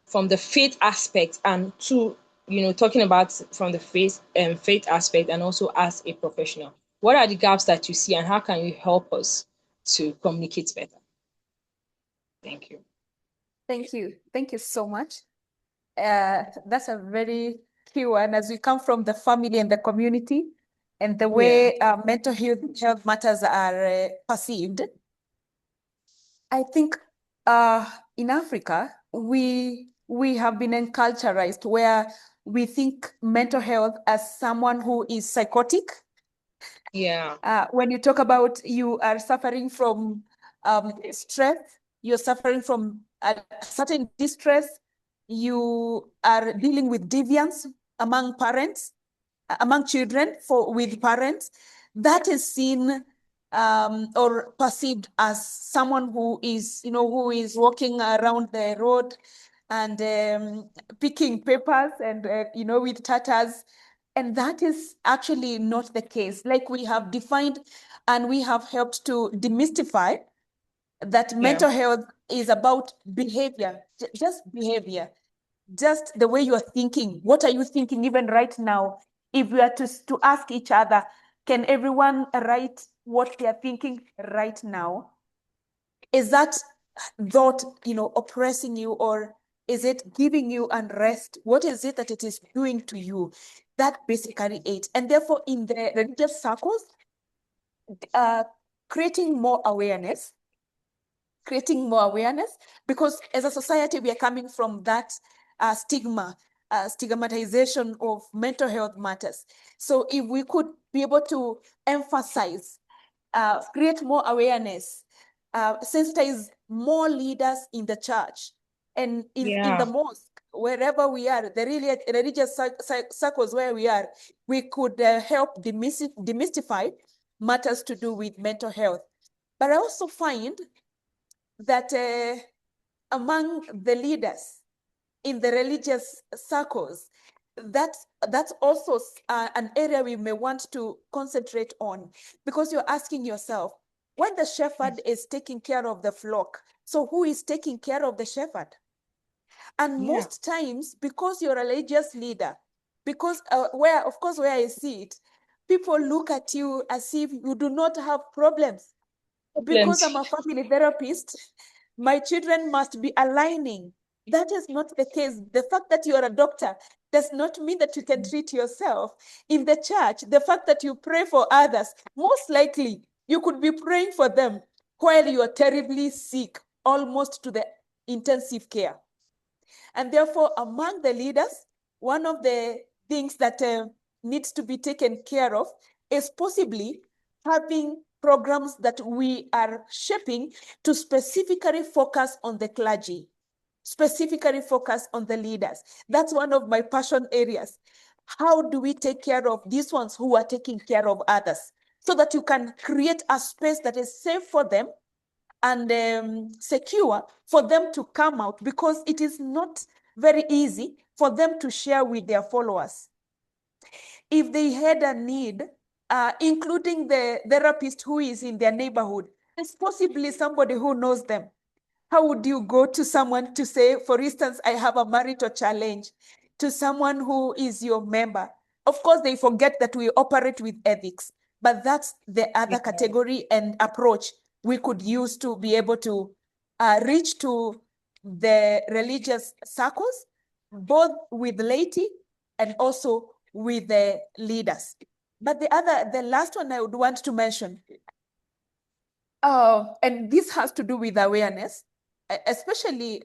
from the faith aspect and to, talking about from the faith aspect and also as a professional? What are the gaps that you see and how can you help us to communicate better? Thank you. Thank you. Thank you so much. That's a very key one as we come from the family and the community and the Yeah. way mental health matters are perceived. I think in Africa, we have been enculturized where we think mental health as someone who is psychotic. Yeah. When you talk about you are suffering from stress, you're suffering from a certain distress, you are dealing with deviance among parents, among children with parents, that is seen or perceived as someone who is, who is walking around the road and picking papers and, with tatters. And that is actually not the case. Like we have defined and we have helped to demystify that Yeah. mental health is about behavior, just behavior, just the way you are thinking. What are you thinking even right now? If we are to ask each other, can everyone write what they are thinking right now? Is that thought, oppressing you, or is it giving you unrest? What is it that it is doing to you? That basically it. And therefore, in the religious circles, creating more awareness, because as a society, we are coming from that stigmatization of mental health matters. So if we could be able to emphasize, create more awareness, sensitize more leaders in the church and in the Yeah. mosque, wherever we are, the religious circles where we are, we could help demystify matters to do with mental health. But I also find that among the leaders in the religious circles, that's also an area we may want to concentrate on, because you're asking yourself, when the shepherd is taking care of the flock, so who is taking care of the shepherd? And Yeah. most times, because you're a religious leader, because where I see it, people look at you as if you do not have problems. Because I'm Problems. a family therapist, my children must be aligning That is not the case. The fact that you are a doctor does not mean that you can treat yourself. In the church, the fact that you pray for others, most likely you could be praying for them while you are terribly sick, almost to the intensive care. And therefore, among the leaders, one of the things that needs to be taken care of is possibly having programs that we are shaping to specifically focus on the clergy, specifically focus on the leaders. That's one of my passion areas. How do we take care of these ones who are taking care of others, so that you can create a space that is safe for them and secure for them to come out, because it is not very easy for them to share with their followers. If they had a need, including the therapist who is in their neighborhood, it's possibly somebody who knows them. How would you go to someone to say, for instance, I have a marital challenge, to someone who is your member? Of course, they forget that we operate with ethics, but that's the other category and approach we could use to be able to reach to the religious circles, both with laity and also with the leaders. But the last one I would want to mention, and this has to do with awareness, especially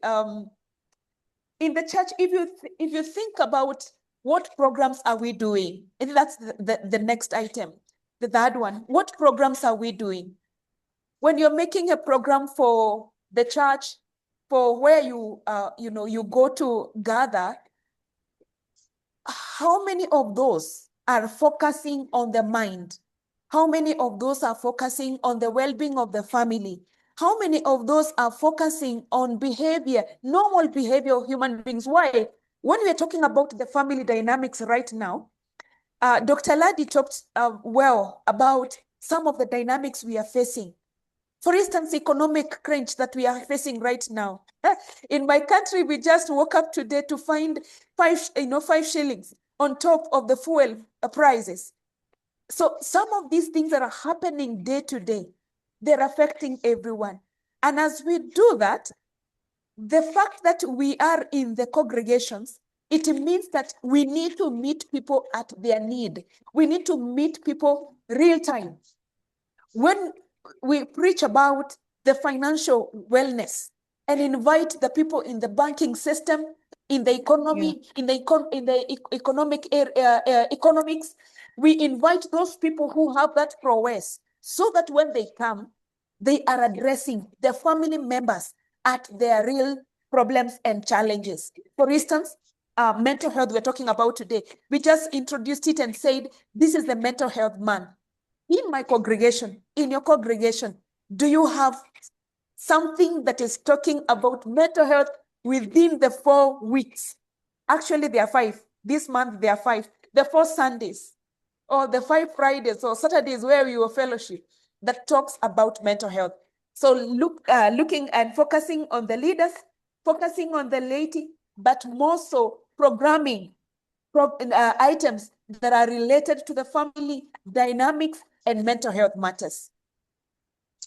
in the church. If you think about what programs are we doing, and that's the next item, the third one. What programs are we doing? When you're making a program for the church, for where you you go to gather, how many of those are focusing on the mind? How many of those are focusing on the well-being of the family? How many of those are focusing on behavior, normal behavior of human beings? Why? When we're talking about the family dynamics right now, Dr. Ladi talked well about some of the dynamics we are facing. For instance, economic crunch that we are facing right now. In my country, we just woke up today to find 5 shillings on top of the fuel prices. So some of these things that are happening day to day, they're affecting everyone. And as we do that, the fact that we are in the congregations, it means that we need to meet people at their need. We need to meet people real time. When we preach about the financial wellness and invite the people in the banking system, in the economy, in the economic economics, we invite those people who have that prowess, so that when they come, they are addressing the family members at their real problems and challenges. For instance, mental health we're talking about today. We just introduced it and said, this is the mental health month. In my congregation, in your congregation, do you have something that is talking about mental health within the 4 weeks? Actually, there are 5. This month, there are 5. The 4 Sundays, or the 5 Fridays or Saturdays where we were fellowship, that talks about mental health. So looking and focusing on the leaders, focusing on the laity, but more so programming items that are related to the family dynamics and mental health matters.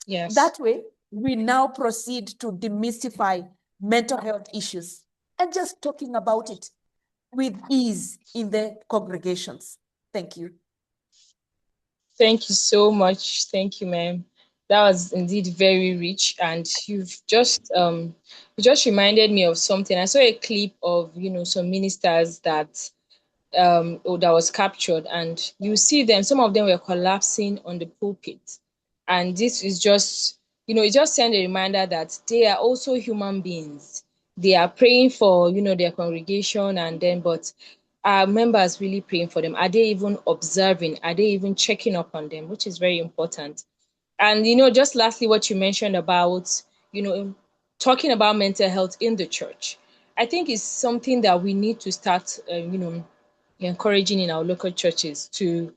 Yes. That way, we now proceed to demystify mental health issues and just talking about it with ease in the congregations. Thank you. Thank you so much. Thank you, ma'am. That was indeed very rich, and you just reminded me of something. I saw a clip of some ministers that that was captured, and you see them. Some of them were collapsing on the pulpit, and this is just it just sent a reminder that they are also human beings. They are praying for their congregation, and then but are members really praying for them? Are they even observing? Are they even checking up on them? Which is very important. And just lastly, what you mentioned about talking about mental health in the church, I think is something that we need to start encouraging in our local churches, to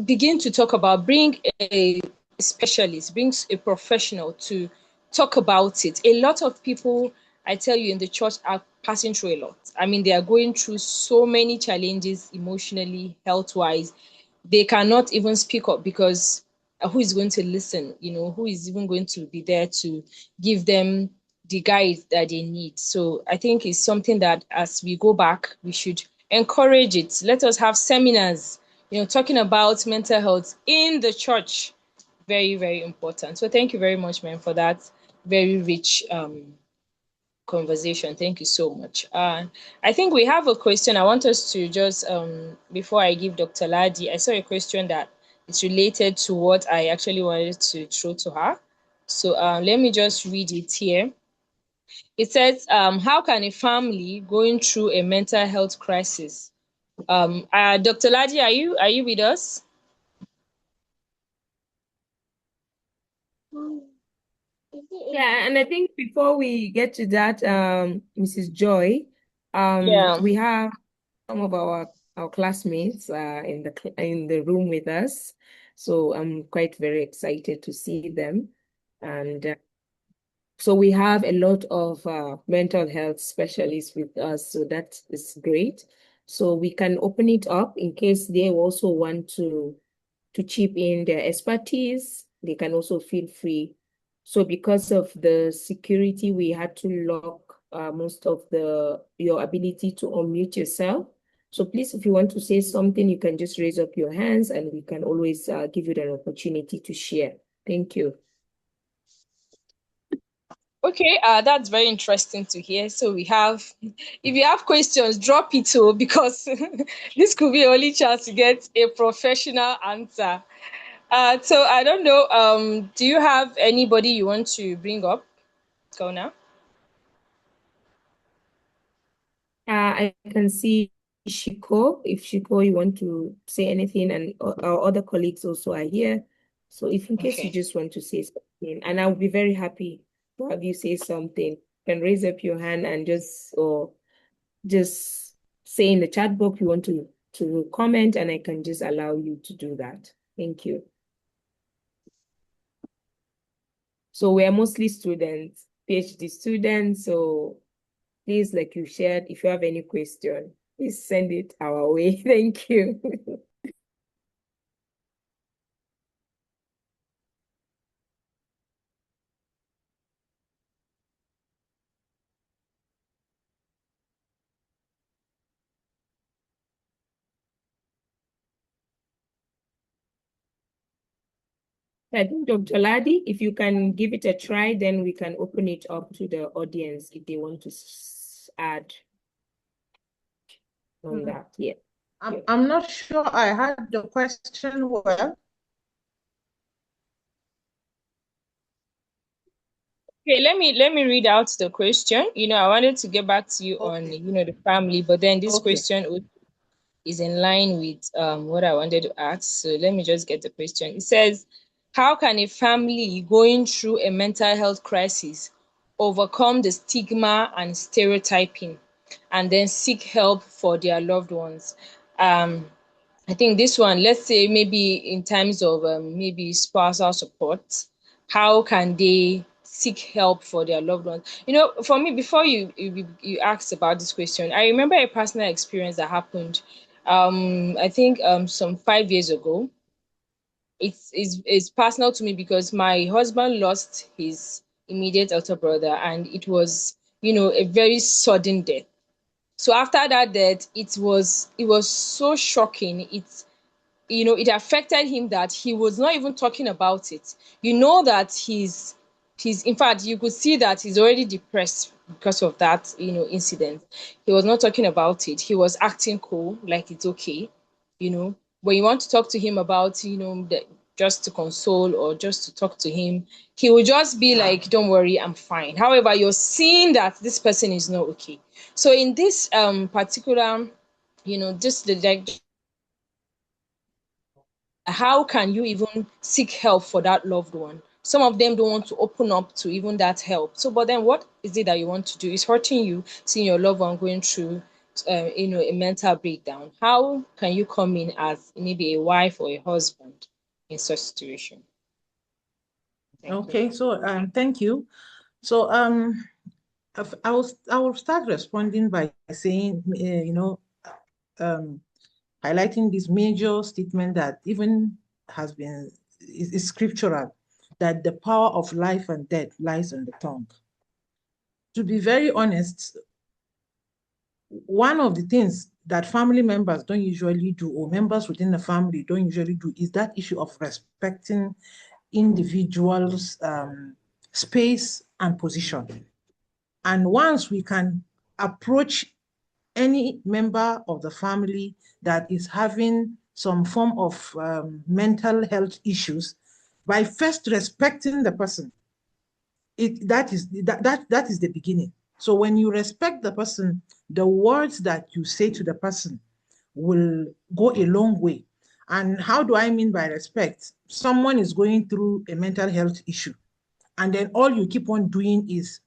begin to talk about, bring a specialist, brings a professional to talk about it. A lot of people, I tell you, in the church are passing through a lot. I mean, they are going through so many challenges emotionally, health-wise. They cannot even speak up because who is going to listen? Who is even going to be there to give them the guide that they need. So I think it's something that as we go back, we should encourage it. Let us have seminars, talking about mental health in the church. Very, very important. So thank you very much, ma'am, for that very rich conversation. Thank you so much. I think we have a question. I want us to just before I give Dr. Ladi, I saw a question that is related to what I actually wanted to throw to her. So let me just read it here. It says, how can a family going through a mental health crisis? Dr. Ladi, are you with us? Yeah, and I think before we get to that, Mrs. Joy, Yeah. we have some of our classmates in the room with us, so I'm quite very excited to see them, and so we have a lot of mental health specialists with us, so that is great. So we can open it up in case they also want to chip in their expertise. They can also feel free. So because of the security, we had to lock most of your ability to unmute yourself. So please, if you want to say something, you can just raise up your hands and we can always give you an opportunity to share. Thank you. Okay, that's very interesting to hear. So we have, if you have questions, drop it too, because this could be your only chance to get a professional answer. So I don't know. Do you have anybody you want to bring up, Kona? I can see Shiko. If Shiko, you want to say anything, and our other colleagues also are here. So if in case you Okay. just want to say something, and I'll be very happy to have you say something, you can raise up your hand and just say in the chat box you want to comment, and I can just allow you to do that. Thank you. So we are mostly students, PhD students, so please, like you shared, if you have any question, please send it our way. Thank you. I think Dr. Ladi, if you can give it a try, then we can open it up to the audience if they want to add on that. Yeah. I'm not sure I heard the question well. Okay, let me read out the question. I wanted to get back to you on the family, but then this Okay. question is in line with what I wanted to ask. So let me just get the question. It says, how can a family going through a mental health crisis overcome the stigma and stereotyping and then seek help for their loved ones? I think this one, let's say maybe in times of maybe spousal support, how can they seek help for their loved ones? For me, before you asked about this question, I remember a personal experience that happened. I think some 5 years ago. It's personal to me because my husband lost his immediate elder brother, and it was a very sudden death. So after that death, it was so shocking. It affected him that he was not even talking about it. That he's in fact, you could see that he's already depressed because of that incident. He was not talking about it. He was acting cool, like it's okay. When you want to talk to him about just to console or just to talk to him, he will just be like, don't worry, I'm fine. However, you're seeing that this person is not okay. So in this particular, just the like, how can you even seek help for that loved one? Some of them don't want to open up to even that help. So, but then what is it that you want to do? It's hurting you seeing your loved one going through, a mental breakdown. How can you come in as maybe a wife or a husband in such situation? Thank you. Okay, so thank you. So I will start responding by saying, highlighting this major statement that even has been is scriptural, that the power of life and death lies on the tongue. to be very honest, one of the things that family members don't usually do, or members within the family don't usually do, is that issue of respecting individuals' space and position. And once we can approach any member of the family that is having some form of mental health issues, by first respecting the person, that is the beginning. So when you respect the person, the words that you say to the person will go a long way. And how do I mean by respect? Someone is going through a mental health issue, and then all you keep on doing is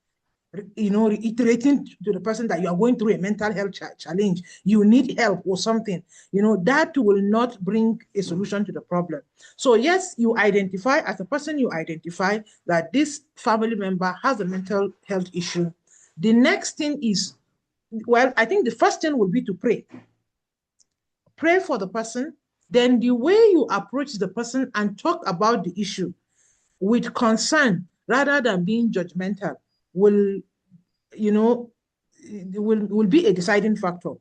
reiterating to the person that you are going through a mental health challenge, you need help or something, that will not bring a solution to the problem. So yes, you identify, as a person, you identify that this family member has a mental health issue. The next thing is, well, I think the first thing will be to pray. Pray for the person. Then the way you approach the person and talk about the issue with concern rather than being judgmental will will be a deciding factor.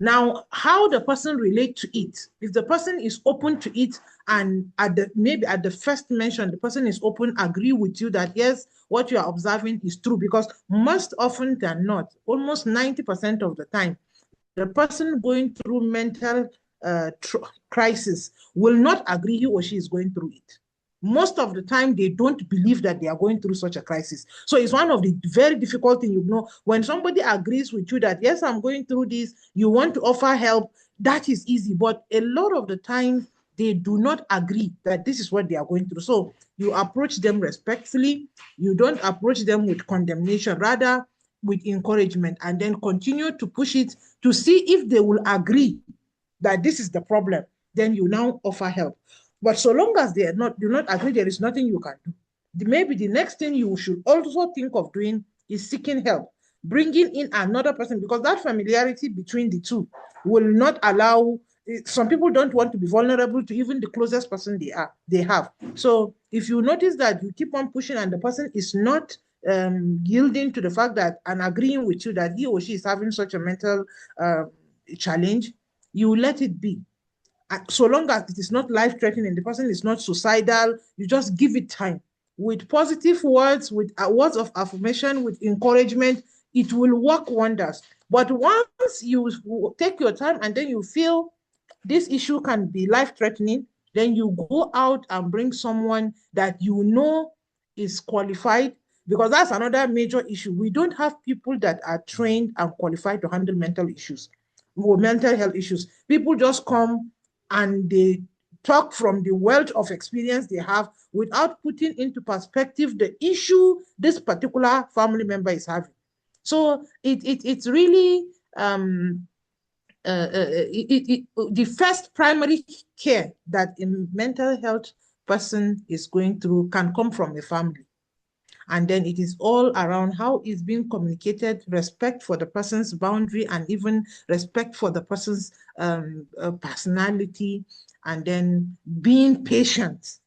Now, how the person relate to it, if the person is open to it, and maybe at the first mention, the person is open, agree with you that yes, what you are observing is true, because most often than not, almost 90% of the time, the person going through mental crisis will not agree he or she is going through it. Most of the time, they don't believe that they are going through such a crisis. So it's one of the very difficult things, when somebody agrees with you that, yes, I'm going through this, you want to offer help, that is easy. But a lot of the time, they do not agree that this is what they are going through. So you approach them respectfully. You don't approach them with condemnation, rather with encouragement, and then continue to push it to see if they will agree that this is the problem. Then you now offer help. But so long as they do not agree, there is nothing you can do. Maybe the next thing you should also think of doing is seeking help, bringing in another person, because that familiarity between the two will not allow. Some people don't want to be vulnerable to even the closest person they have. So if you notice that you keep on pushing and the person is not yielding to the fact that, and agreeing with you that he or she is having such a mental challenge, you let it be. So long as it is not life-threatening, the person is not suicidal, you just give it time. With positive words, with words of affirmation, with encouragement, it will work wonders. But once you take your time and then you feel this issue can be life-threatening, then you go out and bring someone that is qualified, because that's another major issue. We don't have people that are trained and qualified to handle mental issues or mental health issues. People just come and they talk from the wealth of experience they have without putting into perspective the issue this particular family member is having. So it's really the first primary care that a mental health person is going through can come from a family. And then it is all around how it's being communicated, respect for the person's boundary, and even respect for the person's personality, and then being patient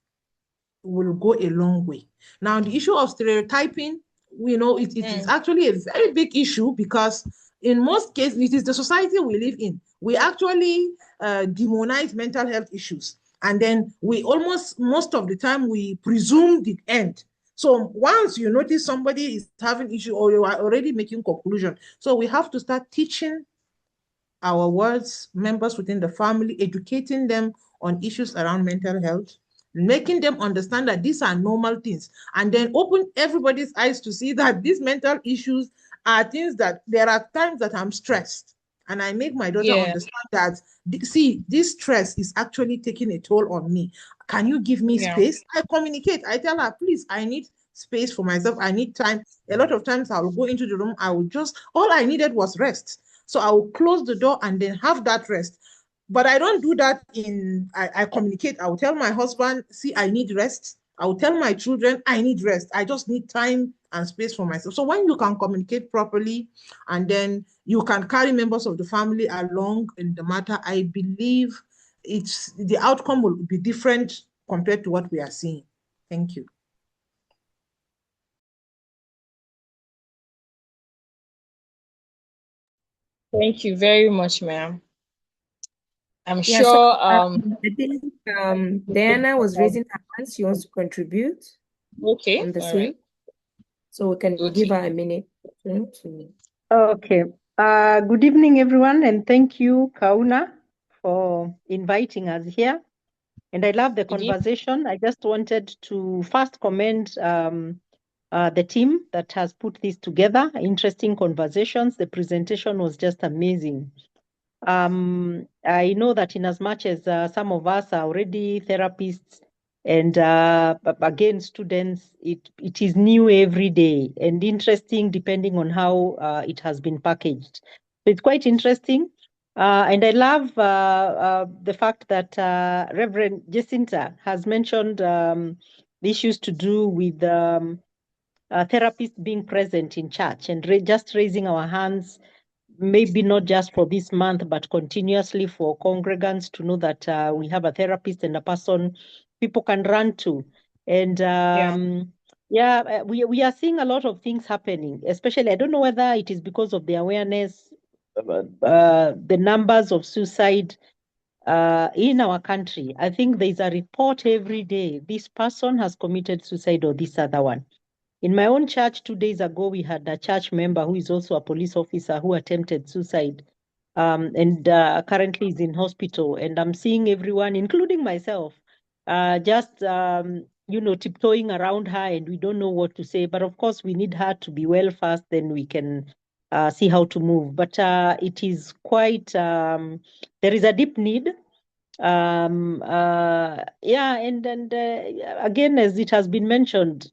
will go a long way. Now, the issue of stereotyping, it is actually a very big issue, because in most cases, it is the society we live in. We actually demonize mental health issues. And then most of the time, we presume the end. So once you notice somebody is having issue, or you are already making conclusion, so we have to start teaching our members within the family, educating them on issues around mental health, making them understand that these are normal things, and then open everybody's eyes to see that these mental issues are things that there are times that I'm stressed, and I make my daughter understand that, see, this stress is actually taking a toll on me. Can you give me space? I communicate. I tell her, please, I need space for myself. I need time. A lot of times I will go into the room. All I needed was rest. So I will close the door and then have that rest. But I don't do that I communicate. I will tell my husband, see, I need rest. I will tell my children, I need rest. I just need time and space for myself. So when you can communicate properly, and then you can carry members of the family along in the matter, I believe the outcome will be different compared to what we are seeing. Thank you. Thank you very much, ma'am. I'm Yeah, so sure I think Diana was raising her hand. She wants to contribute okay, on the all right. same. So we can give Okay. her a minute to Okay. Good evening, everyone, and thank you, Kauna, for inviting us here. And I love the Good evening. conversation. I just wanted to first commend the team that has put this together. Interesting conversations. The presentation was just amazing. I know that in as much as some of us are already therapists and again students, it is new every day and interesting depending on how it has been packaged. So it's quite interesting. And I love the fact that Reverend Jacinta has mentioned the issues to do with therapists being present in church and just raising our hands, maybe not just for this month, but continuously for congregants to know that we have a therapist and a person people can run to. And we are seeing a lot of things happening, especially, I don't know whether it is because of the awareness, the numbers of suicide in our country. I think there's a report every day. This person has committed suicide or this other one. In my own church, 2 days ago, we had a church member who is also a police officer who attempted suicide and currently is in hospital. And I'm seeing everyone, including myself, just, tiptoeing around her, and we don't know what to say. But of course, we need her to be well first, then we can see how to move. But it is quite, there is a deep need. And again, as it has been mentioned,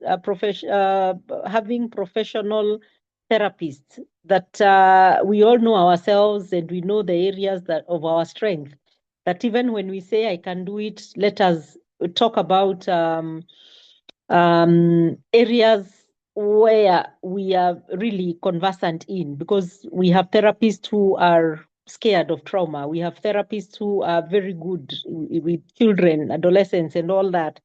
having professional therapists that we all know ourselves and we know the areas that of our strength, that even when we say I can do it, let us talk about areas where we are really conversant in, because we have therapists who are scared of trauma. We have therapists who are very good with children, adolescents, and all that.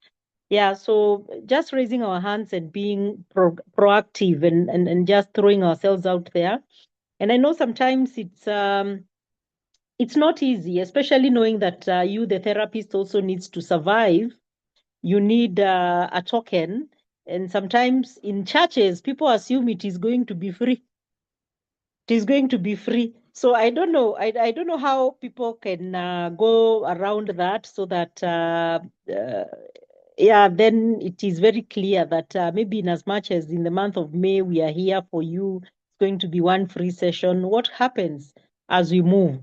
Yeah, so just raising our hands and being proactive and just throwing ourselves out there. And I know sometimes it's not easy, especially knowing that you, the therapist, also needs to survive. You need a token. And sometimes in churches, people assume it is going to be free. It is going to be free. So I don't know. I don't know how people can go around that so that, then it is very clear that maybe in as much as in the month of May, we are here for you, it's going to be one free session. What happens as we move?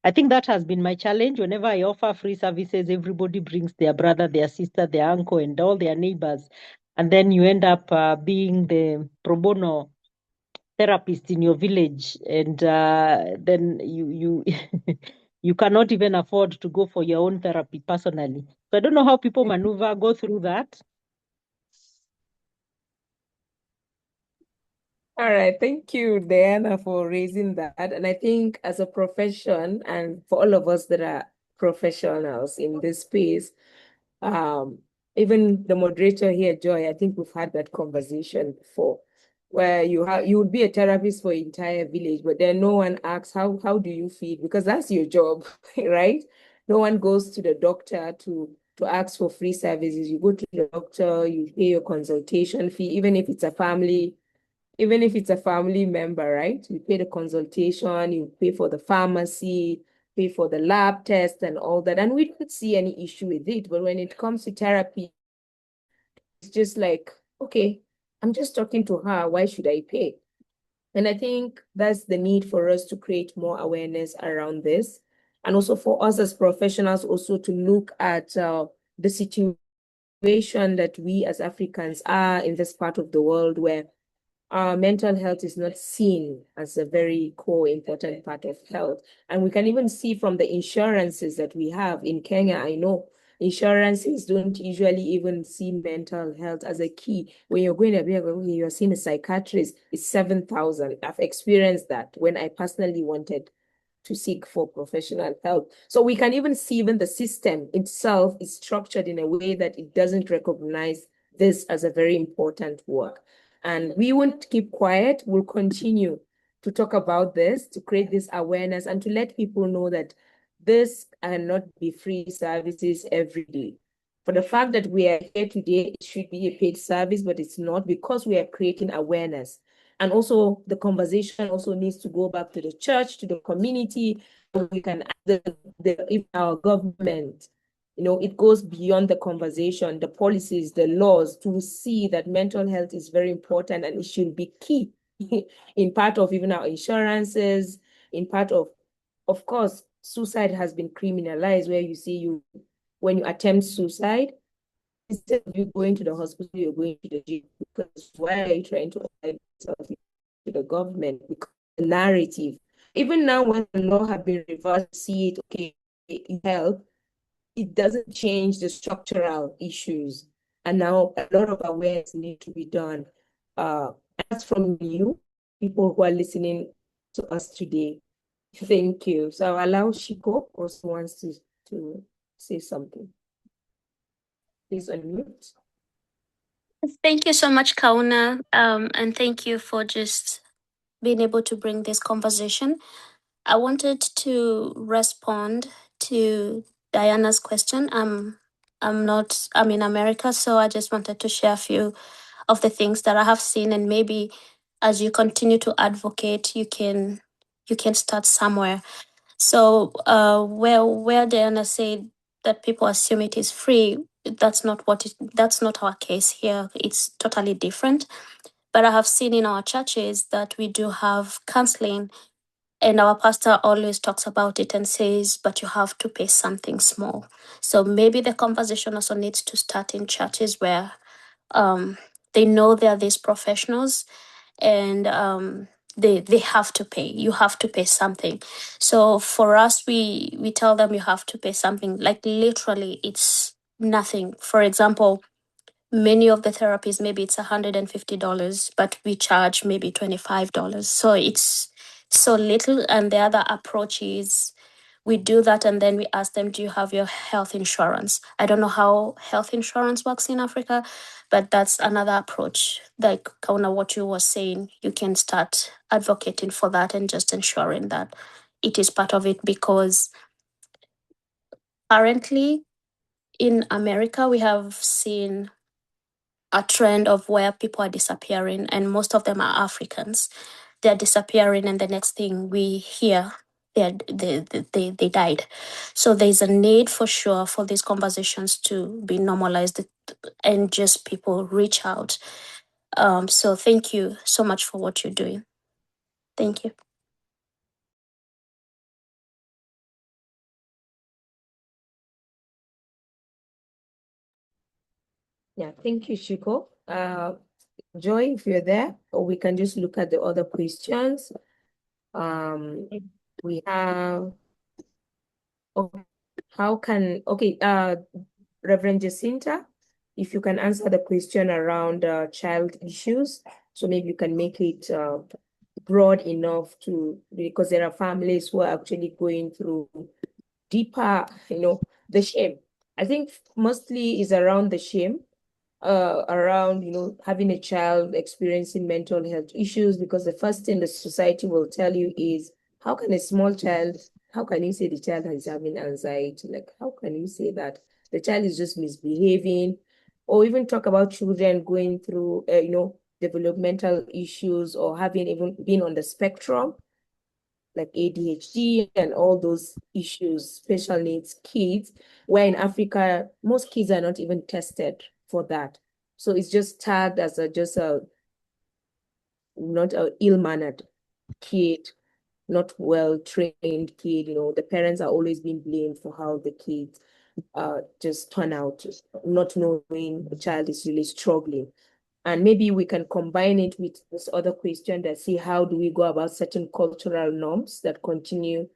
I think that has been my challenge. Whenever I offer free services, everybody brings their brother, their sister, their uncle, and all their neighbors. And then you end up being the pro bono therapist in your village, and then you you cannot even afford to go for your own therapy personally. So I don't know how people maneuver, go through that. All right, thank you, Diana, for raising that. And I think as a profession, and for all of us that are professionals in this space, even the moderator here, Joy, I think we've had that conversation before, where you would be a therapist for entire village, but then no one asks how do you feel, because that's your job, right? No one goes to the doctor to ask for free services. You go to the doctor, you pay your consultation fee, even if it's a family member, right? You pay the consultation, you pay for the pharmacy, pay for the lab test and all that. And we don't see any issue with it. But when it comes to therapy, it's just like, okay, I'm just talking to her. Why should I pay? And I think that's the need for us to create more awareness around this. And also for us as professionals also to look at the situation that we as Africans are in this part of the world, where mental health is not seen as a very core important part of health. And we can even see from the insurances that we have in Kenya. I know insurances don't usually even see mental health as a key. When you're going to be, you're seeing a psychiatrist, it's 7,000. I've experienced that when I personally wanted to seek for professional help. So we can even see even the system itself is structured in a way that it doesn't recognize this as a very important work. And we won't keep quiet. We'll continue to talk about this, to create this awareness, and to let people know that this cannot be free services every day. For the fact that we are here today, it should be a paid service, but it's not, because we are creating awareness. And also the conversation also needs to go back to the church, to the community. We can ask if our government, it goes beyond the conversation, the policies, the laws, to see that mental health is very important and it should be key in part of even our insurances, in part of course, suicide has been criminalized, where you see when you attempt suicide, instead of you going to the hospital, you're going to the jail. Because why are you trying to apply yourself to the government? Because the narrative, even now when the law has been reversed, see it, okay, it help, it doesn't change the structural issues. And now a lot of awareness need to be done. As from you, people who are listening to us today, thank you. So I'll allow Shiko also wants to say something. Please unmute. Thank you so much, Kauna, and thank you for just being able to bring this conversation. I wanted to respond to Diana's question. I'm in America, so I just wanted to share a few of the things that I have seen, and maybe as you continue to advocate, you can start somewhere. So where Diana said that people assume it is free, that's not our case here. It's totally different. But I have seen in our churches that we do have counseling, and our pastor always talks about it and says, but you have to pay something small. So maybe the conversation also needs to start in churches where they know there are these professionals, and they have to pay. You have to pay something. So for us, we tell them you have to pay something. Like literally, it's nothing. For example, many of the therapies, maybe it's $150, but we charge maybe $25. So it's so little. And the other approach is we do that, and then we ask them, do you have your health insurance? I don't know how health insurance works in Africa, but that's another approach. Like Kauna, what you were saying, you can start advocating for that and just ensuring that it is part of it, because currently in America, we have seen a trend of where people are disappearing, and most of them are Africans. They're disappearing, and the next thing we hear, they died. So there's a need for sure for these conversations to be normalized and just people reach out. So thank you so much for what you're doing. Thank you. Yeah, thank you, Shiko. Joy, if you're there, or we can just look at the other questions. We have, Reverend Jacinta, if you can answer the question around child issues, so maybe you can make it broad enough because there are families who are actually going through deeper, the shame. I think mostly is around the shame, around, having a child experiencing mental health issues, because the first thing the society will tell you is, how can you say the child is having anxiety? Like, how can you say that? The child is just misbehaving, or even talk about children going through, developmental issues, or having even been on the spectrum, like ADHD and all those issues, special needs kids, where in Africa, most kids are not even tested for that. So it's just tagged as not an ill-mannered kid, not well-trained kid. The parents are always being blamed for how the kids just turn out, not knowing the child is really struggling. And maybe we can combine it with this other question that see how do we go about certain cultural norms that continue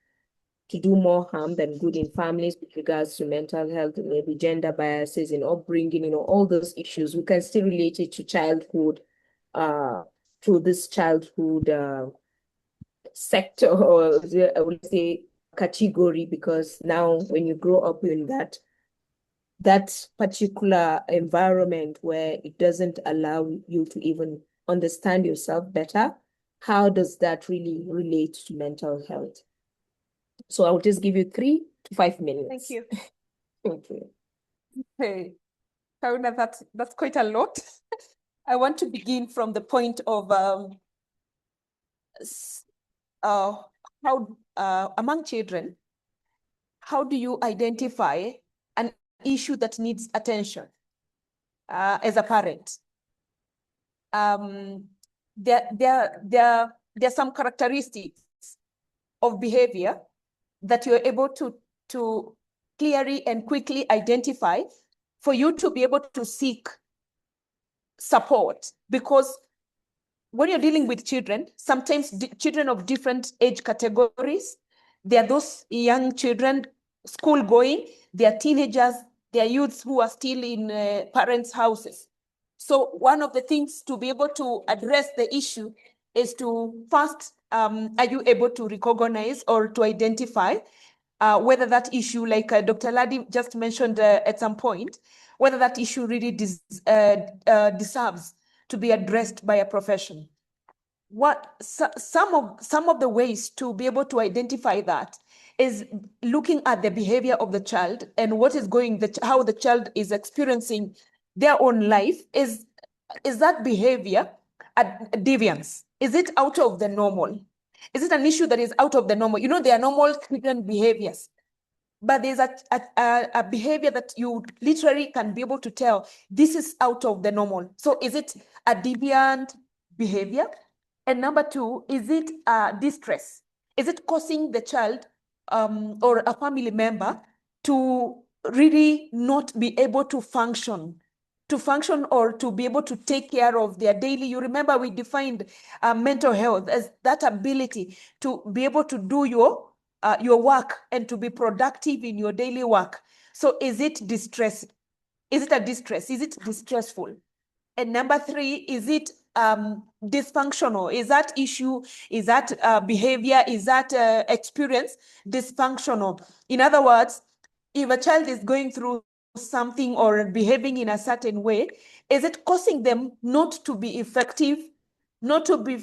to do more harm than good in families with regards to mental health, and maybe gender biases in upbringing, all those issues. We can still relate it to childhood, to this childhood sector, or I would say category, because now when you grow up in that particular environment where it doesn't allow you to even understand yourself better, how does that really relate to mental health? So I'll just give you 3 to 5 minutes. Thank you. Okay. Hey, Karuna, that's quite a lot. I want to begin from the point of how among children, how do you identify an issue that needs attention as a parent? There are some characteristics of behavior that you're able to clearly and quickly identify for you to be able to seek support. Because when you're dealing with children, sometimes children of different age categories, there are those young children, school going, there are teenagers, there are youths who are still in parents' houses. So one of the things to be able to address the issue is to first, are you able to recognize or to identify whether that issue, like Dr. Ladi just mentioned at some point, whether that issue really deserves to be addressed by a profession. Some of the ways to be able to identify that is looking at the behavior of the child and what is how the child is experiencing their own life. Is that behavior a deviance? Is it out of the normal? Is it an issue that is out of the normal? You know, there are normal children behaviors, but there's a behavior that you literally can be able to tell this is out of the normal. So is it a deviant behavior? And number 2, is it distress? Is it causing the child or a family member to really not be able to function or to be able to take care of their daily? You remember we defined mental health as that ability to be able to do your work and to be productive in your daily work. So is it distress? Is it a distress? Is it distressful? And number 3, is it dysfunctional? Is that issue, is that behavior, is that experience dysfunctional? In other words, if a child is going through something or behaving in a certain way, is it causing them not to be effective, not to be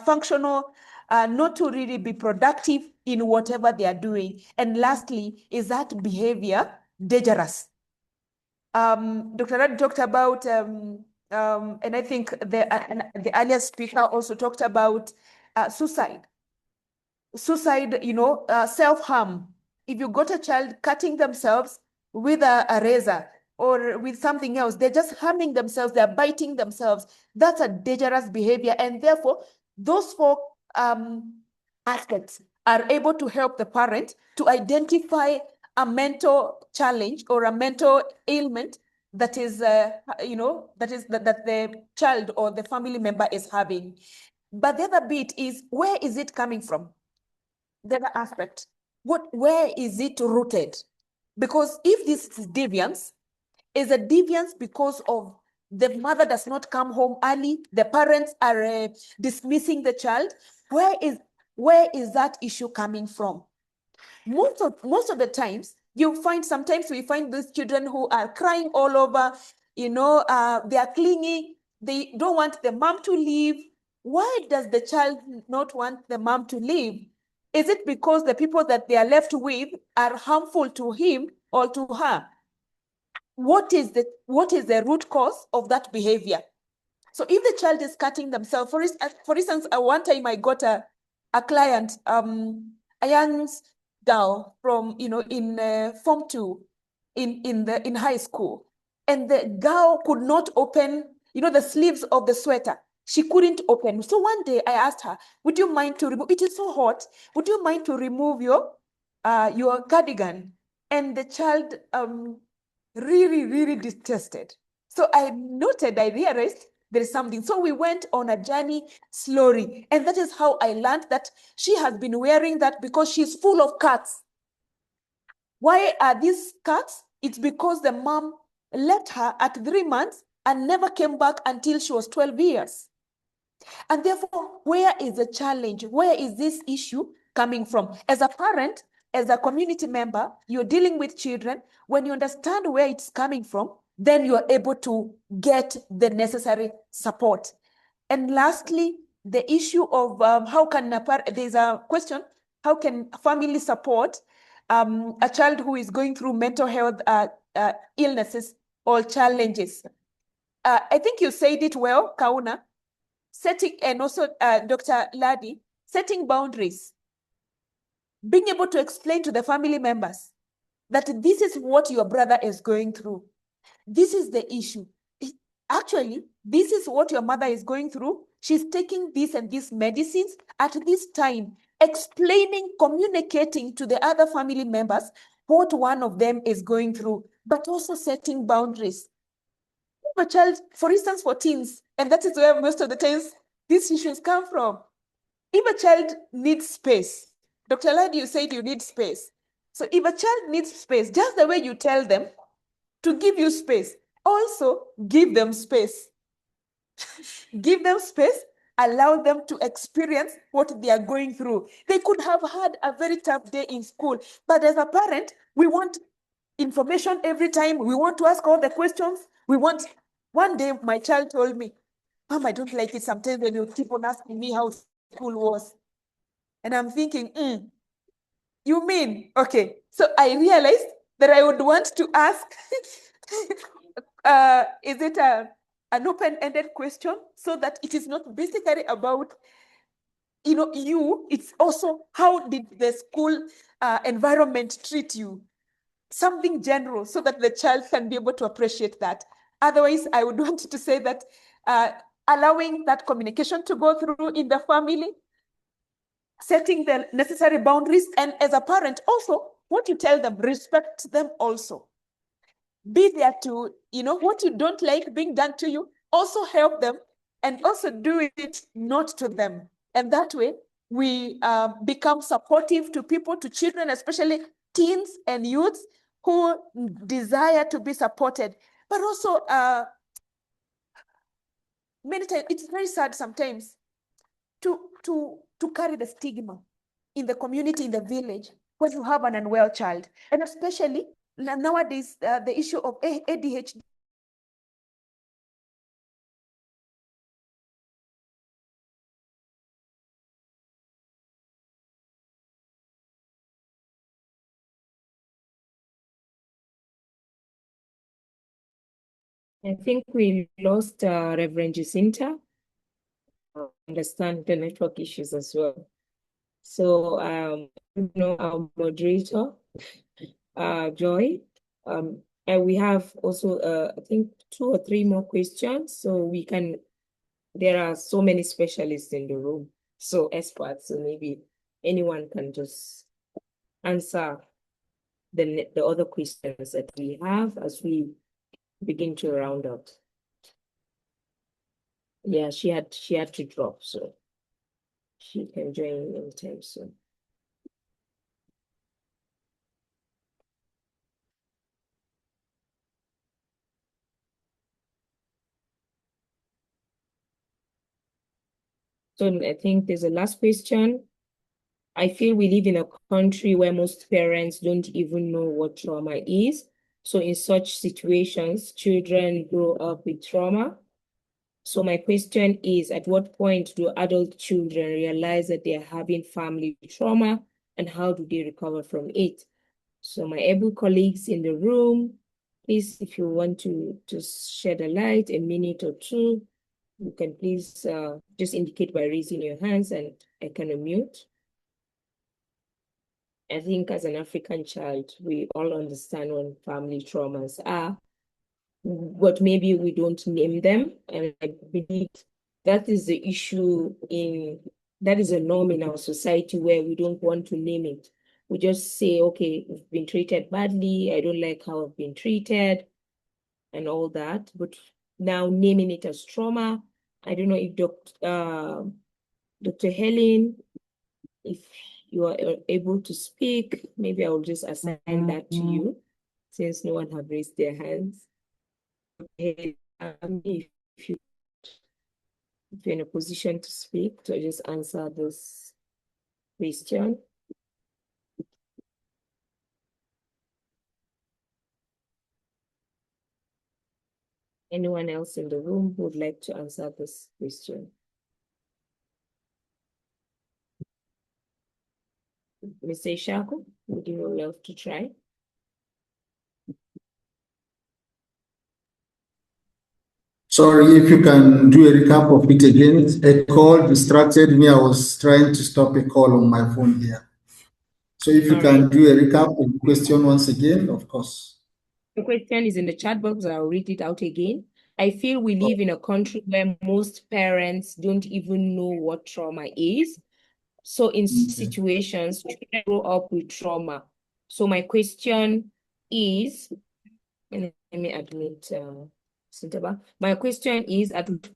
functional, not to really be productive in whatever they are doing? And lastly, is that behavior dangerous? Dr. Rad talked about, and I think the earlier speaker also talked about suicide. Suicide, you know, self-harm. If you got a child cutting themselves with a razor or with something else, they're just harming themselves, they're biting themselves. That's a dangerous behavior. And therefore, those 4 aspects are able to help the parent to identify a mental challenge or a mental ailment that is, you know, that the child or the family member is having. But the other bit is, where is it coming from? The other aspect, where is it rooted? Because if this is a deviance because of the mother does not come home early, the parents are dismissing the child, where is that issue coming from? Most of the times, sometimes we find these children who are crying all over, you know, they are clingy, they don't want the mom to leave. Why does the child not want the mom to leave? Is it because the people that they are left with are harmful to him or to her? What is the root cause of that behavior? So if the child is cutting themselves, for instance, one time I got a client, a young girl from, you know, in Form 2 in high school, and the girl could not open, you know, the sleeves of the sweater. She couldn't open. So one day I asked her, would you mind to remove, it is so hot, would you mind to remove your cardigan? And the child really detested. So I realized there is something. So we went on a journey slowly. And that is how I learned that she has been wearing that because she's full of cuts. Why are these cuts? It's because the mom left her at 3 months and never came back until she was 12 years. And therefore, where is the challenge? Where is this issue coming from? As a parent, as a community member, you're dealing with children. When you understand where it's coming from, then you're able to get the necessary support. And lastly, the issue of how can there's a question, how can family support a child who is going through mental health illnesses or challenges? I think you said it well, Kauna, setting, and also Dr. Ladi, setting boundaries, being able to explain to the family members that this is what your brother is going through. This is the issue. Actually, this is what your mother is going through. She's taking this and these medicines at this time, explaining, communicating to the other family members what one of them is going through, but also setting boundaries. If a child, for instance, for teens, and that is where most of the times these issues come from. If a child needs space, Dr. Ladi, you said you need space. So if a child needs space, just the way you tell them to give you space, also give them space. Give them space, allow them to experience what they are going through. They could have had a very tough day in school, but as a parent, we want information every time. We want to ask all the questions. One day my child told me, Mom, I don't like it sometimes when you keep on asking me how school was. And I'm thinking, you mean? Okay. So I realized that I would want to ask, is it an open-ended question so that it is not basically about, it's also how did the school environment treat you? Something general so that the child can be able to appreciate that. Otherwise, I would want to say that allowing that communication to go through in the family, setting the necessary boundaries, and as a parent also, what you tell them, respect them also. Be there to, what you don't like being done to you, also help them and also do it not to them. And that way, we become supportive to people, to children, especially teens and youths who desire to be supported. But also, many times, it's very sad sometimes to carry the stigma in the community, in the village, when you have an unwell child. And especially nowadays, the issue of ADHD. I think we lost Reverend Jacinta. I understand the network issues as well. So, our moderator, Joy, and we have also, I think, 2 or 3 more questions. So there are so many specialists in the room, so experts, so maybe anyone can just answer the other questions that we have as we begin to round up. Yeah, she had to drop, so she can join anytime soon. So I think there's a last question. I feel we live in a country where most parents don't even know what trauma is. So in such situations, children grow up with trauma. So my question is, at what point do adult children realize that they are having family trauma, and how do they recover from it? So my able colleagues in the room, please, if you want to just shed a light, a minute or 2, you can please just indicate by raising your hands and I can unmute. I think as an African child, we all understand what family traumas are, but maybe we don't name them. And I believe that is the issue that is a norm in our society where we don't want to name it. We just say, okay, we've been treated badly. I don't like how I've been treated and all that. But now naming it as trauma, I don't know if Dr. Helen, if you are able to speak, maybe I will just assign that to you since no one have raised their hands. If you're in a position to speak, to just answer this question. Anyone else in the room who would like to answer this question? Mr. Ishaku, would you love to try? Sorry, if you can do a recap of it again. A call distracted me. I was trying to stop a call on my phone here. So if you can do a recap of the question once again, of course. The question is in the chat box. I'll read it out again. I feel we live in a country where most parents don't even know what trauma is. So in situations, children grow up with trauma. So my question is, and let me admit, Sintaba. My question is,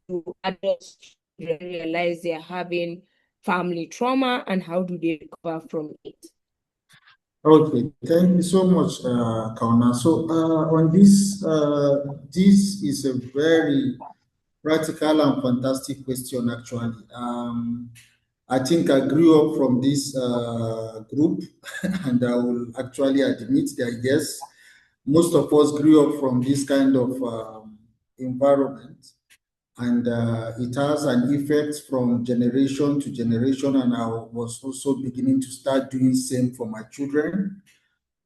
do adults realize they're having family trauma, and how do they recover from it? Okay, thank you so much, Kauna. So on this, this is a very practical and fantastic question, actually. I think I grew up from this group, and I will actually admit that yes, most of us grew up from this kind of environment, and it has an effect from generation to generation. And I was also beginning to start doing same for my children.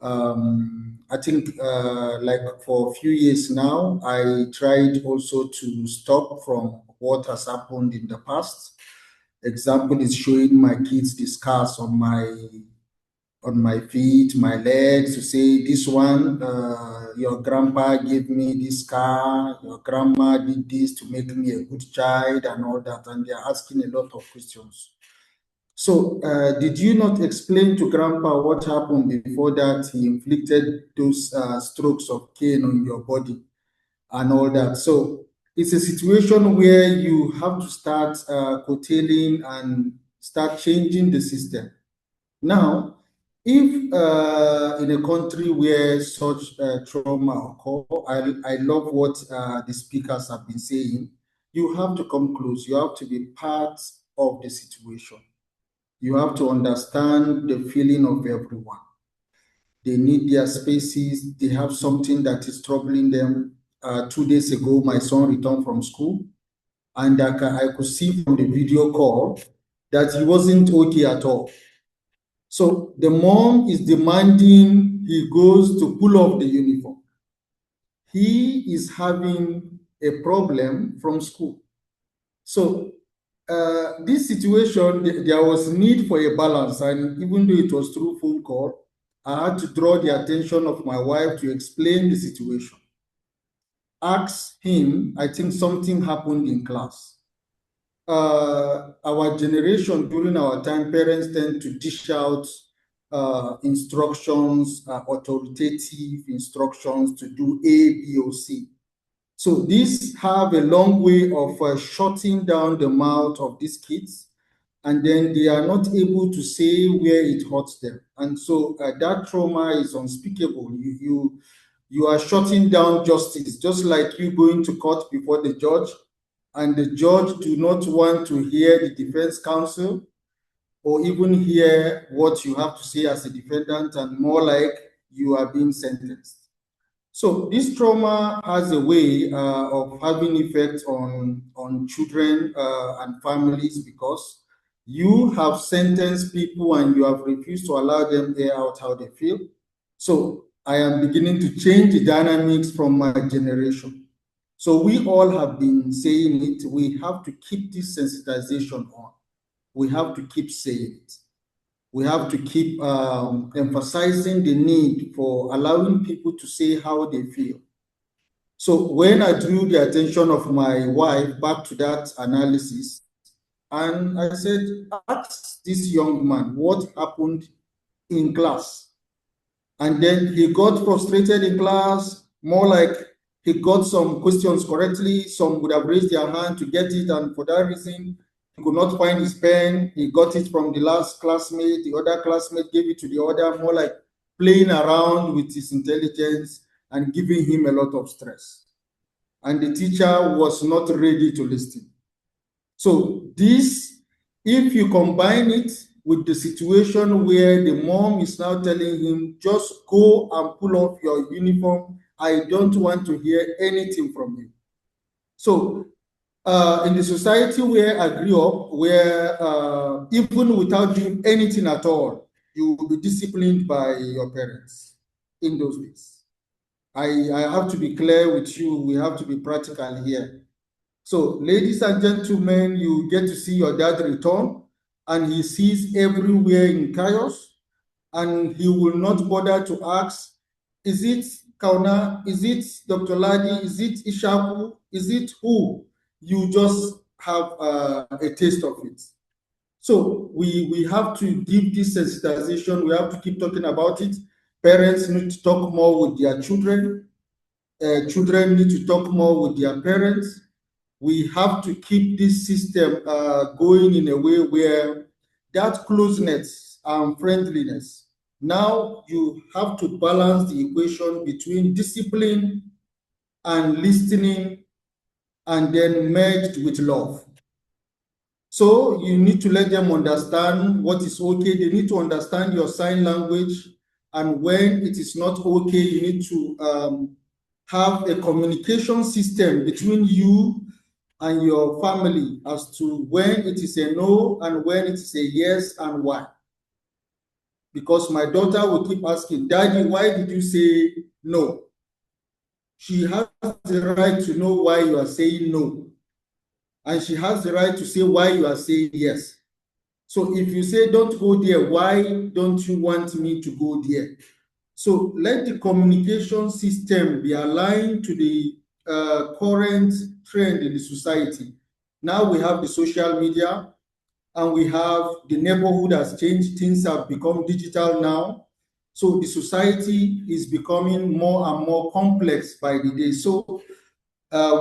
I think like for a few years now, I tried also to stop from what has happened in the past. Example is showing my kids the scars on my feet, my legs, to say this one, your grandpa gave me this scar, your grandma did this to make me a good child and all that. And they're asking a lot of questions. So did you not explain to grandpa what happened before that he inflicted those strokes of cane on your body and all that? So it's a situation where you have to start curtailing and start changing the system. Now, if in a country where such trauma occur, I love what the speakers have been saying, you have to come close. You have to be part of the situation. You have to understand the feeling of everyone. They need their spaces. They have something that is troubling them. 2 days ago, my son returned from school, and I could see from the video call that he wasn't okay at all. So the mom is demanding he goes to pull off the uniform. He is having a problem from school. So this situation, there was need for a balance, and even though it was through phone call, I had to draw the attention of my wife to explain the situation. Ask him, I think something happened in class. Our generation, during our time, parents tend to dish out instructions, authoritative instructions to do A, B, or C. So these have a long way of shutting down the mouth of these kids, and then they are not able to say where it hurts them. And so that trauma is unspeakable. You are shutting down justice, just like you going to court before the judge, and the judge do not want to hear the defense counsel or even hear what you have to say as a defendant, and more like you are being sentenced. So this trauma has a way of having effects on children and families, because you have sentenced people and you have refused to allow them air out how they feel. So I am beginning to change the dynamics from my generation. So we all have been saying it. We have to keep this sensitization on. We have to keep saying it. We have to keep emphasizing the need for allowing people to say how they feel. So when I drew the attention of my wife back to that analysis, and I said, ask this young man what happened in class. And then he got frustrated in class, more like he got some questions correctly. Some would have raised their hand to get it, and for that reason, he could not find his pen. He got it from the last classmate. The other classmate gave it to the other, more like playing around with his intelligence and giving him a lot of stress. And the teacher was not ready to listen. So this, if you combine it with the situation where the mom is now telling him, just go and pull off your uniform, I don't want to hear anything from you. So in the society where I grew up, where even without doing anything at all, you will be disciplined by your parents in those days. I have to be clear with you. We have to be practical here. So, ladies and gentlemen, you get to see your dad return, and he sees everywhere in chaos, and he will not bother to ask, is it Kauna? Is it Dr. Ladi? Is it Ishaku? Is it who? You just have a taste of it. So we have to give this sensitization. We have to keep talking about it. Parents need to talk more with their children. Children need to talk more with their parents. We have to keep this system going in a way where that closeness and friendliness. Now you have to balance the equation between discipline and listening, and then merged with love. So you need to let them understand what is okay. They need to understand your sign language. And when it is not okay, you need to have a communication system between you and your family as to when it is a no and when it is a yes and why. Because my daughter will keep asking, Daddy, why did you say no? She has the right to know why you are saying no. And she has the right to say why you are saying yes. So if you say don't go there, why don't you want me to go there? So let the communication system be aligned to the current trend in the society. Now we have the social media, and we have the neighborhood has changed. Things have become digital now. So the society is becoming more and more complex by the day. So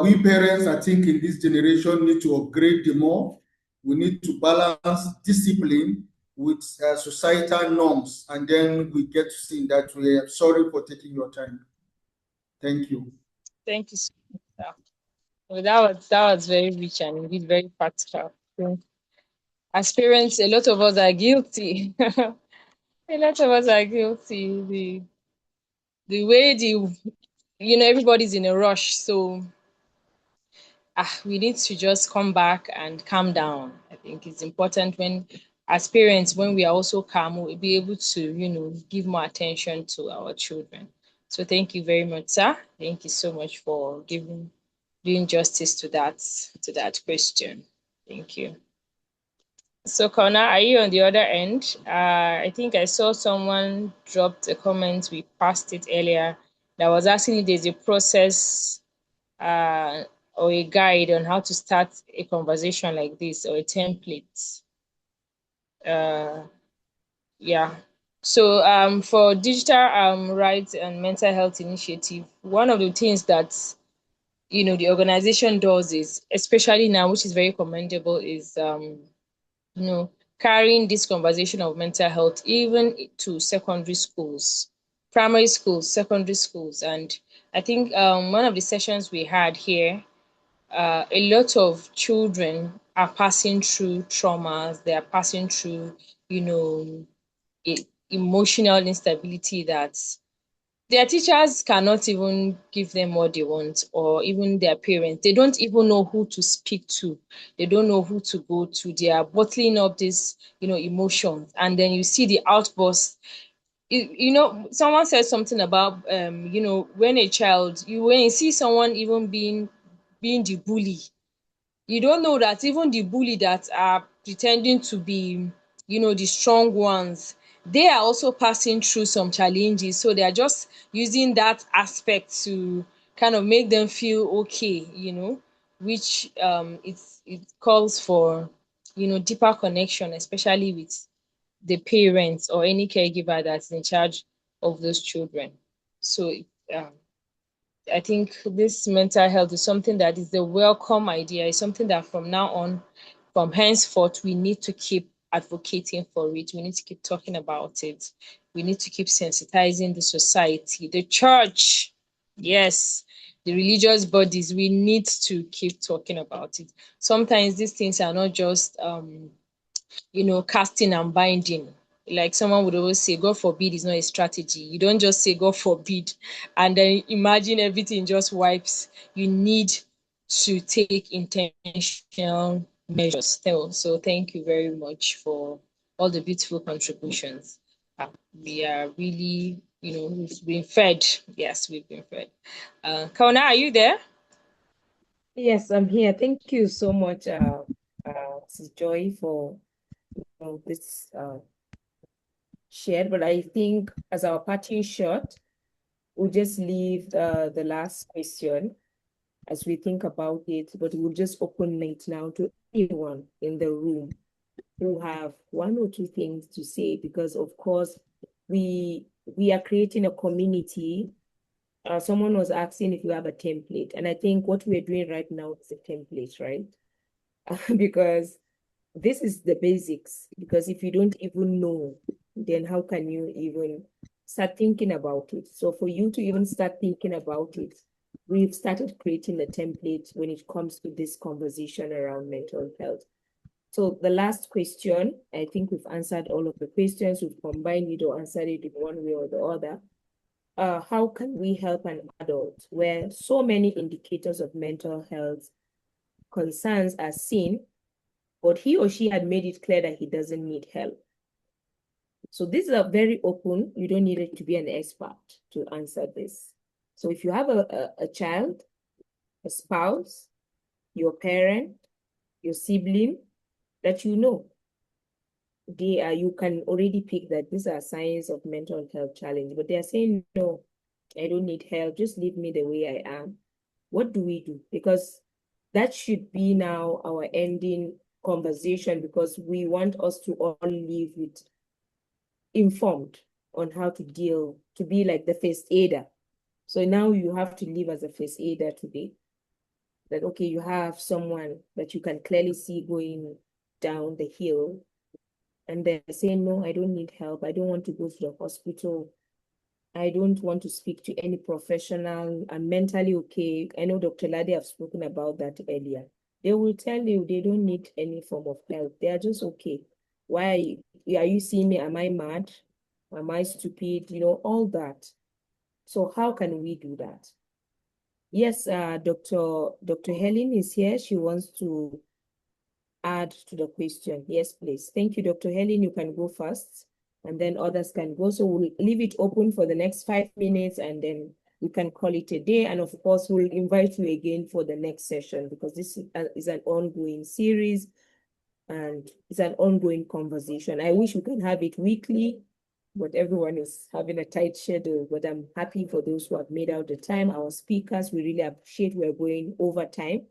we parents, I think, in this generation need to upgrade the more. We need to balance discipline with societal norms, and then we get to see in that way. I'm sorry for taking your time. Thank you. Thank you so much, sir. Well, that was very rich and indeed very practical. So, as parents, a lot of us are guilty. A lot of us are guilty. The way everybody's in a rush, so we need to just come back and calm down. I think it's important when, as parents, when we are also calm, we'll be able to, give more attention to our children. So thank you very much, sir. Thank you so much for doing justice to that question. Thank you. So Connor, are you on the other end? I think I saw someone dropped a comment. We passed it earlier. That was asking if there's a process or a guide on how to start a conversation like this, or a template. Yeah. So for digital rights and mental health initiative, one of the things that the organization does is, especially now, which is very commendable, is carrying this conversation of mental health even to secondary schools, primary schools, secondary schools. And I think one of the sessions we had here, a lot of children are passing through traumas. They are passing through, emotional instability that their teachers cannot even give them what they want, or even their parents. They don't even know who to speak to. They don't know who to go to. They are bottling up this, emotions. And then you see the outburst. Someone said something about, when a child, when you see someone even being the bully, you don't know that even the bully that are pretending to be, the strong ones, they are also passing through some challenges. So they are just using that aspect to kind of make them feel okay, which it calls for, deeper connection, especially with the parents or any caregiver that's in charge of those children. So um, I think this mental health is something that is a welcome idea. It's something that from now on, from henceforth, we need to keep advocating for it. We need to keep talking about it. We need to keep sensitizing the society, the church. Yes, the religious bodies, we need to keep talking about it. Sometimes these things are not just casting and binding. Like someone would always say, God forbid is not a strategy. You don't just say God forbid and then imagine everything just wipes. You need to take intentional measures still. So thank you very much for all the beautiful contributions. We are really, we've been fed. Yes, we've been fed. Kauna, are you there? Yes, I'm here. Thank you so much, Mrs. Joy, for this share. But I think as our parting shot, we'll just leave the last question as we think about it, but we'll just open it now to anyone in the room who have one or two things to say, because of course we are creating a community. Someone was asking if you have a template, and I think what we're doing right now is a template, right? Because this is the basics, because if you don't even know, then how can you even start thinking about it? So for you to even start thinking about it, we've started creating a template when it comes to this conversation around mental health. So the last question, I think we've answered all of the questions. We've combined it or answered it in one way or the other. How can we help an adult where so many indicators of mental health concerns are seen, but he or she had made it clear that he doesn't need help? So these are very open. You don't need it to be an expert to answer this. So if you have a child, a spouse, your parent, your sibling that you know, you can already pick that these are signs of mental health challenge, but they are saying, no, I don't need help. Just leave me the way I am. What do we do? Because that should be now our ending conversation, because we want us to all live with informed on how to deal, to be like the first aider. So now you have to live as a first aider today. That, okay, you have someone that you can clearly see going down the hill, and they're saying, no, I don't need help. I don't want to go to the hospital. I don't want to speak to any professional. I'm mentally okay. I know Dr. Ladi have spoken about that earlier. They will tell you they don't need any form of help. They are just okay. Why are you seeing me? Am I mad? Am I stupid? All that. So how can we do that? Yes, Dr. Helen is here. She wants to add to the question. Yes, please. Thank you, Dr. Helen. You can go first, and then others can go. So we'll leave it open for the next 5 minutes, and then we can call it a day. And of course, we'll invite you again for the next session, because this is an ongoing series and it's an ongoing conversation. I wish we can have it weekly, but everyone is having a tight schedule. But I'm happy for those who have made out the time. Our speakers, we really appreciate we're going over time.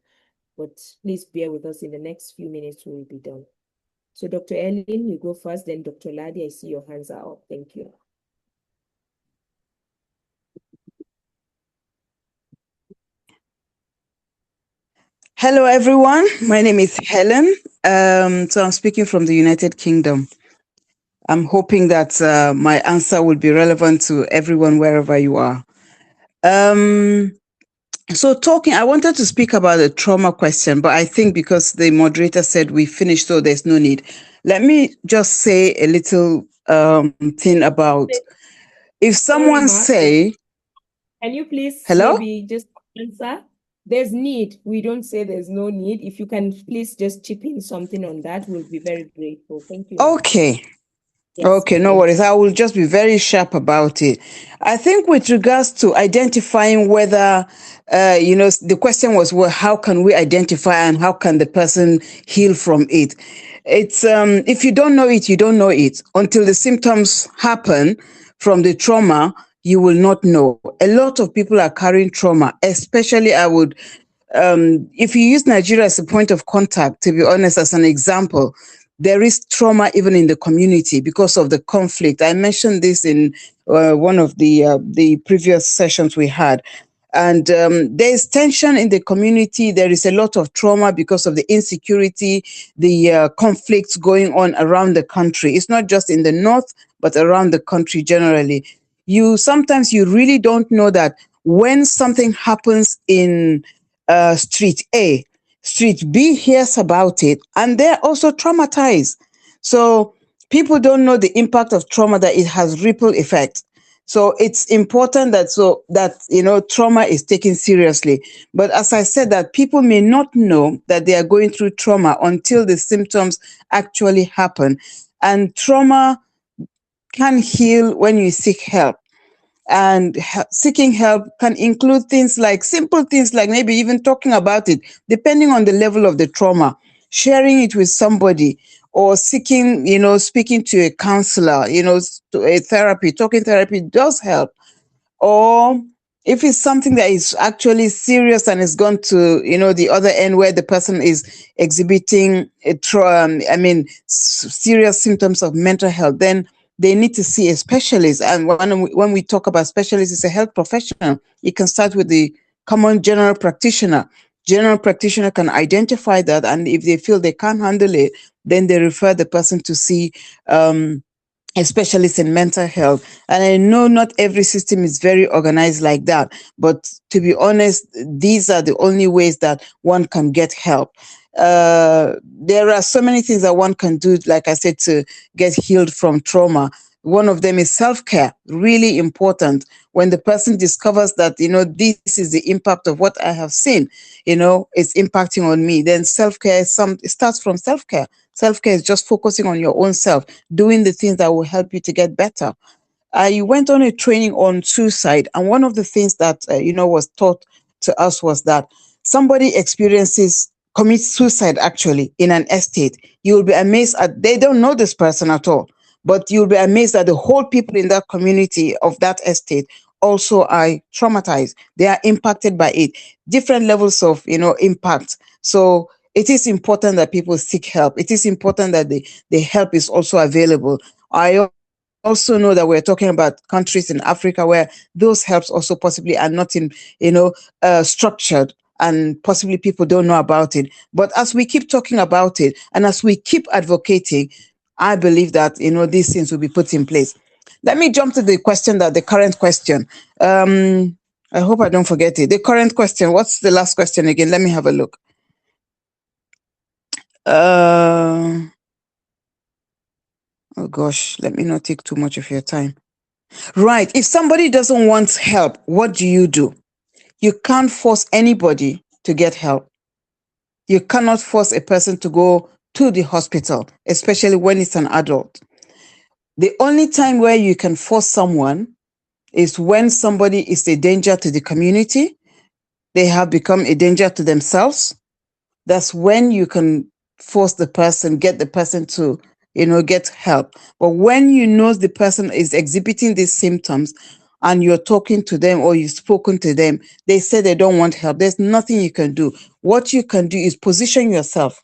But please bear with us. In the next few minutes, we will be done. So Dr. Ellen, you go first, then Dr. Ladi, I see your hands are up. Thank you. Hello, everyone. My name is Helen. So I'm speaking from the United Kingdom. I'm hoping that my answer will be relevant to everyone wherever you are. I wanted to speak about the trauma question, but I think because the moderator said we finished, so there's no need. Let me just say a little thing about if someone say, can you please hello? maybe just answer? There's need. We don't say there's no need. If you can please just chip in something on that, we'll be very grateful. Thank you. Okay. Yes, Okay, no worries. I will just be very sharp about it. I think with regards to identifying whether, the question was, well, how can we identify and how can the person heal from it? It's, if you don't know it, you don't know it. Until the symptoms happen from the trauma, you will not know. A lot of people are carrying trauma, especially if you use Nigeria as a point of contact, to be honest, as an example, there is trauma even in the community because of the conflict. I mentioned this in one of the previous sessions we had. And there is tension in the community. There is a lot of trauma because of the insecurity, the conflicts going on around the country. It's not just in the north, but around the country generally. Sometimes you really don't know that when something happens in street A, street B hears about it, and they're also traumatized. So people don't know the impact of trauma, that it has ripple effect. So it's important that trauma is taken seriously. But as I said, that people may not know that they are going through trauma until the symptoms actually happen. And trauma can heal when you seek help. And seeking help can include things like simple things like maybe even talking about it, depending on the level of the trauma, sharing it with somebody, or seeking, speaking to a counselor, to a therapy. Talking therapy does help. Or if it's something that is actually serious and it's gone to, the other end where the person is exhibiting serious symptoms of mental health, then they need to see a specialist. And when we talk about specialists, it's a health professional. You can start with the common general practitioner. General practitioner can identify that, and if they feel they can't handle it, then they refer the person to see a specialist in mental health. And I know not every system is very organized like that, but to be honest, these are the only ways that one can get help. There are so many things that one can do, like I said, to get healed from trauma. One of them is self-care, really important. When the person discovers that, this is the impact of what I have seen, it's impacting on me, then self-care, it starts from self-care. Self-care is just focusing on your own self, doing the things that will help you to get better. I went on a training on suicide, and one of the things that, was taught to us was that somebody commits suicide actually in an estate. You'll be amazed they don't know this person at all, but you'll be amazed that the whole people in that community of that estate also are traumatized. They are impacted by it, different levels of, impact. So it is important that people seek help. It is important that the help is also available. I also know that we're talking about countries in Africa where those helps also possibly are not in, structured, and possibly people don't know about it. But as we keep talking about it and as we keep advocating, I believe that, these things will be put in place. Let me jump to the current question. I hope I don't forget it. The current question, what's the last question again? Let me have a look. Oh gosh, let me not take too much of your time. Right. If somebody doesn't want help, what do? You can't force anybody to get help. You cannot force a person to go to the hospital, especially when it's an adult. The only time where you can force someone is when somebody is a danger to the community. They have become a danger to themselves. That's when you can force the person, get the person to, get help. But when you know the person is exhibiting these symptoms and you're talking to them or you've spoken to them, they say they don't want help. There's nothing you can do. What you can do is position yourself.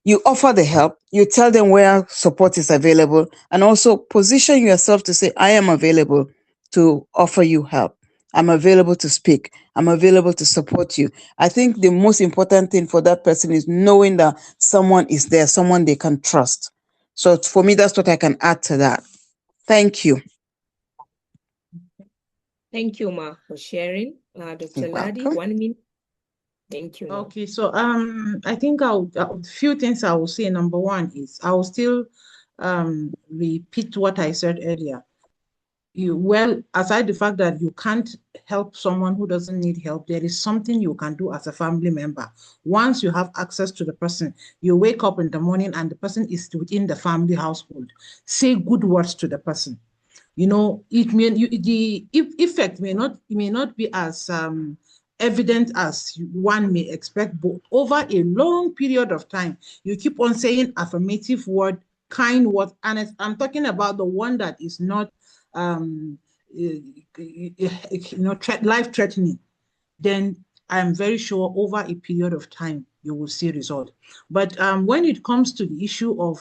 You offer the help, you tell them where support is available, and also position yourself to say, I am available to offer you help. I'm available to speak. I'm available to support you. I think the most important thing for that person is knowing that someone is there, someone they can trust. So for me, that's what I can add to that. Thank you. Thank you, Ma, for sharing. Dr. You're Ladi, welcome. 1 minute. Thank you. Ma. Okay, so I think a few things I will say. Number one is I will still repeat what I said earlier. Aside the fact that you can't help someone who doesn't need help, there is something you can do as a family member. Once you have access to the person, you wake up in the morning and the person is within the family household. Say good words to the person. The effect may not be as evident as one may expect, but over a long period of time, you keep on saying affirmative word, kind word, and I'm talking about the one that is not life-threatening, then I'm very sure over a period of time you will see result. But when it comes to the issue of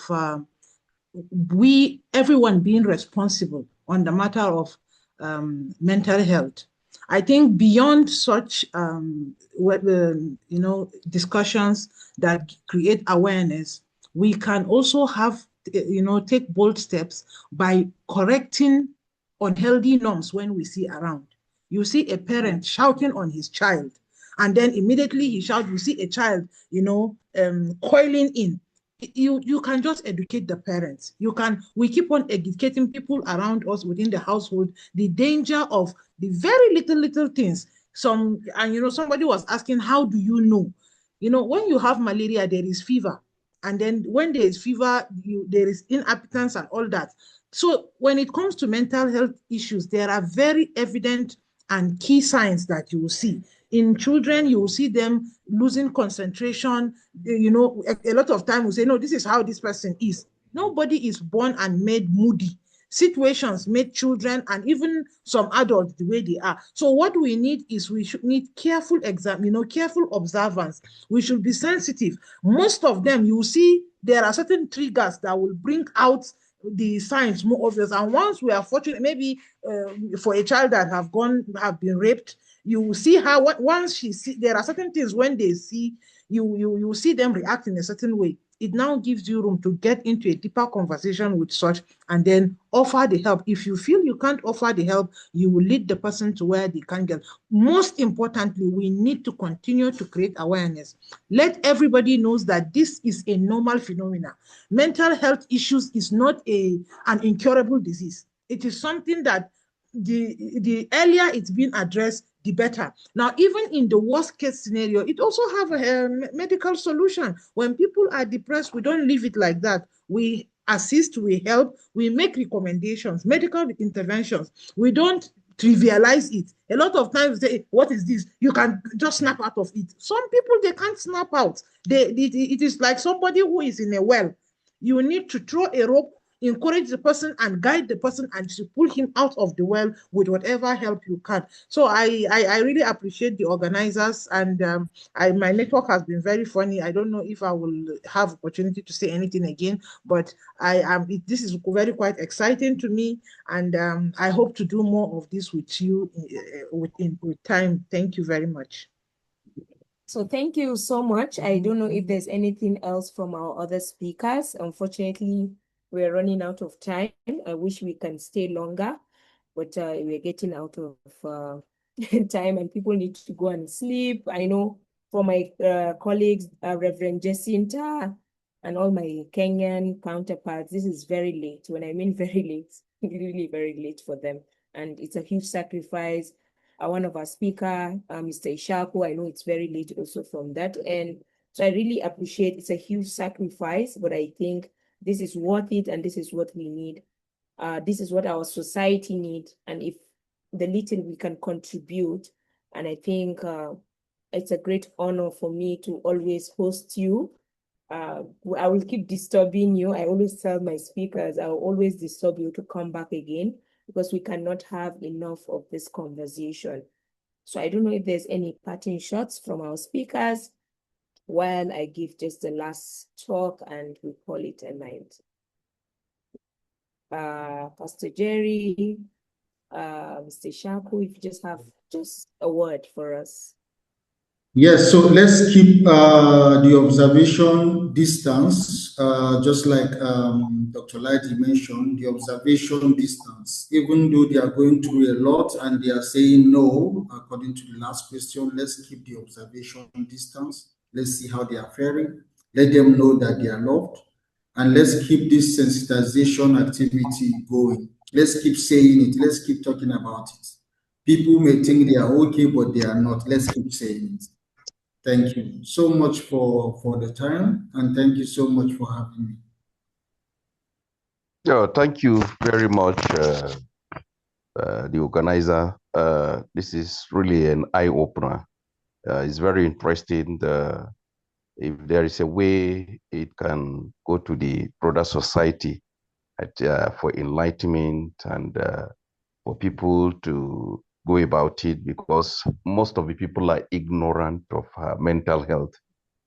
everyone being responsible on the matter of mental health, I think beyond such discussions that create awareness, we can also have take bold steps by correcting unhealthy norms when we see around. You see a parent shouting on his child, and then immediately he shouts, you see a child, coiling in. You can just educate the parents. We keep on educating people around us within the household, the danger of the very little things. Somebody was asking, how do you know? When you have malaria, there is fever. And then when there is fever, there is inappetence and all that. So when it comes to mental health issues, there are very evident and key signs that you will see. In children, you will see them losing concentration. A lot of time we say, no, this is how this person is. Nobody is born and made moody. Situations make children and even some adults the way they are. So what we need is we should need careful careful observance. We should be sensitive. Most of them, you will see there are certain triggers that will bring out the signs more obvious. And once we are fortunate, maybe for a child that have been raped, you will see how once she see, there are certain things when they see you see them react in a certain way. It now gives you room to get into a deeper conversation with such and then offer the help. If you feel you can't offer the help, you will lead the person to where they can get. Most importantly, we need to continue to create awareness. Let everybody knows that this is a normal phenomenon. Mental health issues is not an incurable disease. It is something that the earlier it's been addressed, the better. Now, even in the worst case scenario, it also have a medical solution. When people are depressed, we don't leave it like that. We assist, we help, we make recommendations, medical interventions. We don't trivialize it. A lot of times say, what is this? You can just snap out of it. Some people, they can't snap out. It is like somebody who is in a well. You need to throw a rope, encourage the person and guide the person and to pull him out of the well with whatever help you can. So I really appreciate the organizers, and my network has been very funny. I don't know if I will have opportunity to say anything again, but this is very quite exciting to me, and I hope to do more of this with you with time. Thank you very much. So thank you so much. I don't know if there's anything else from our other speakers. Unfortunately, we're running out of time. I wish we can stay longer, but we're getting out of time and people need to go and sleep. I know for my colleagues, Reverend Jacinta and all my Kenyan counterparts, this is very late. When I mean very late, really very late for them. And it's a huge sacrifice. One of our speaker, Mr. Ishaku, I know it's very late also from that end. So I really appreciate it's a huge sacrifice, but I think this is worth it and this is what we need. This is what our society needs. And if the little we can contribute, and I think it's a great honor for me to always host you. I will keep disturbing you. I always tell my speakers, I will always disturb you to come back again, because we cannot have enough of this conversation. So I don't know if there's any parting shots from our speakers while I give just the last talk and we call it a night. Pastor Jerry, Mr. Shaku, if you just have just a word for us. Yes, so let's keep the observation distance, just like Dr. Lighty mentioned, the observation distance. Even though they are going through a lot and they are saying no, according to the last question, let's keep the observation distance. Let's see how they are faring. Let them know that they are loved. And let's keep this sensitization activity going. Let's keep saying it. Let's keep talking about it. People may think they are okay, but they are not. Let's keep saying it. Thank you so much for the time, and thank you so much for having me. Yeah, thank you very much, the organizer. This is really an eye-opener. It's very interesting. If there is a way it can go to the broader society for enlightenment and for people to go about it, because most of the people are ignorant of mental health.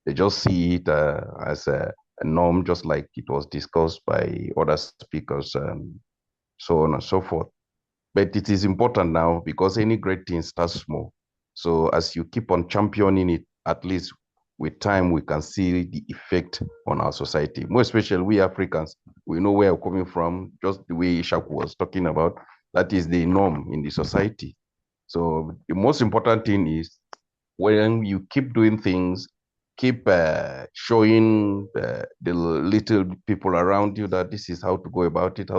They just see it as a norm, just like it was discussed by other speakers and so on and so forth. But it is important now, because any great thing starts small. So as you keep on championing it, at least with time, we can see the effect on our society. More especially we Africans, we know where we're coming from, just the way Ishaku was talking about. That is the norm in the society. So the most important thing is when you keep doing things, keep showing the little people around you that this is how to go about it,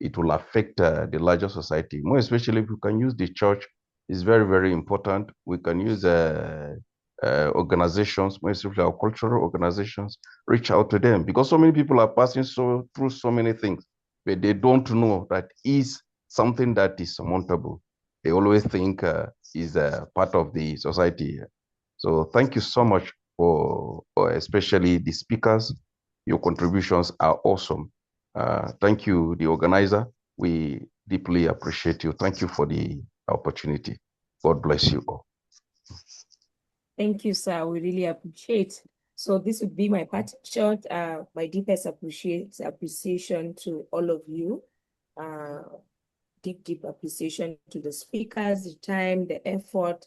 it will affect the larger society. More especially if you can use the church, is very, very important. We can use organizations, more especially our cultural organizations, reach out to them, because so many people are passing through so many things. but they don't know that is something that is surmountable. They always think is a part of the society. So thank you so much for especially the speakers. Your contributions are awesome. Thank you, the organizer. We deeply appreciate you. Thank you for the opportunity. God bless you all. Thank you, sir. We really appreciate. So this would be my parting shot. My deepest appreciation to all of you. Deep appreciation to the speakers, the time, the effort,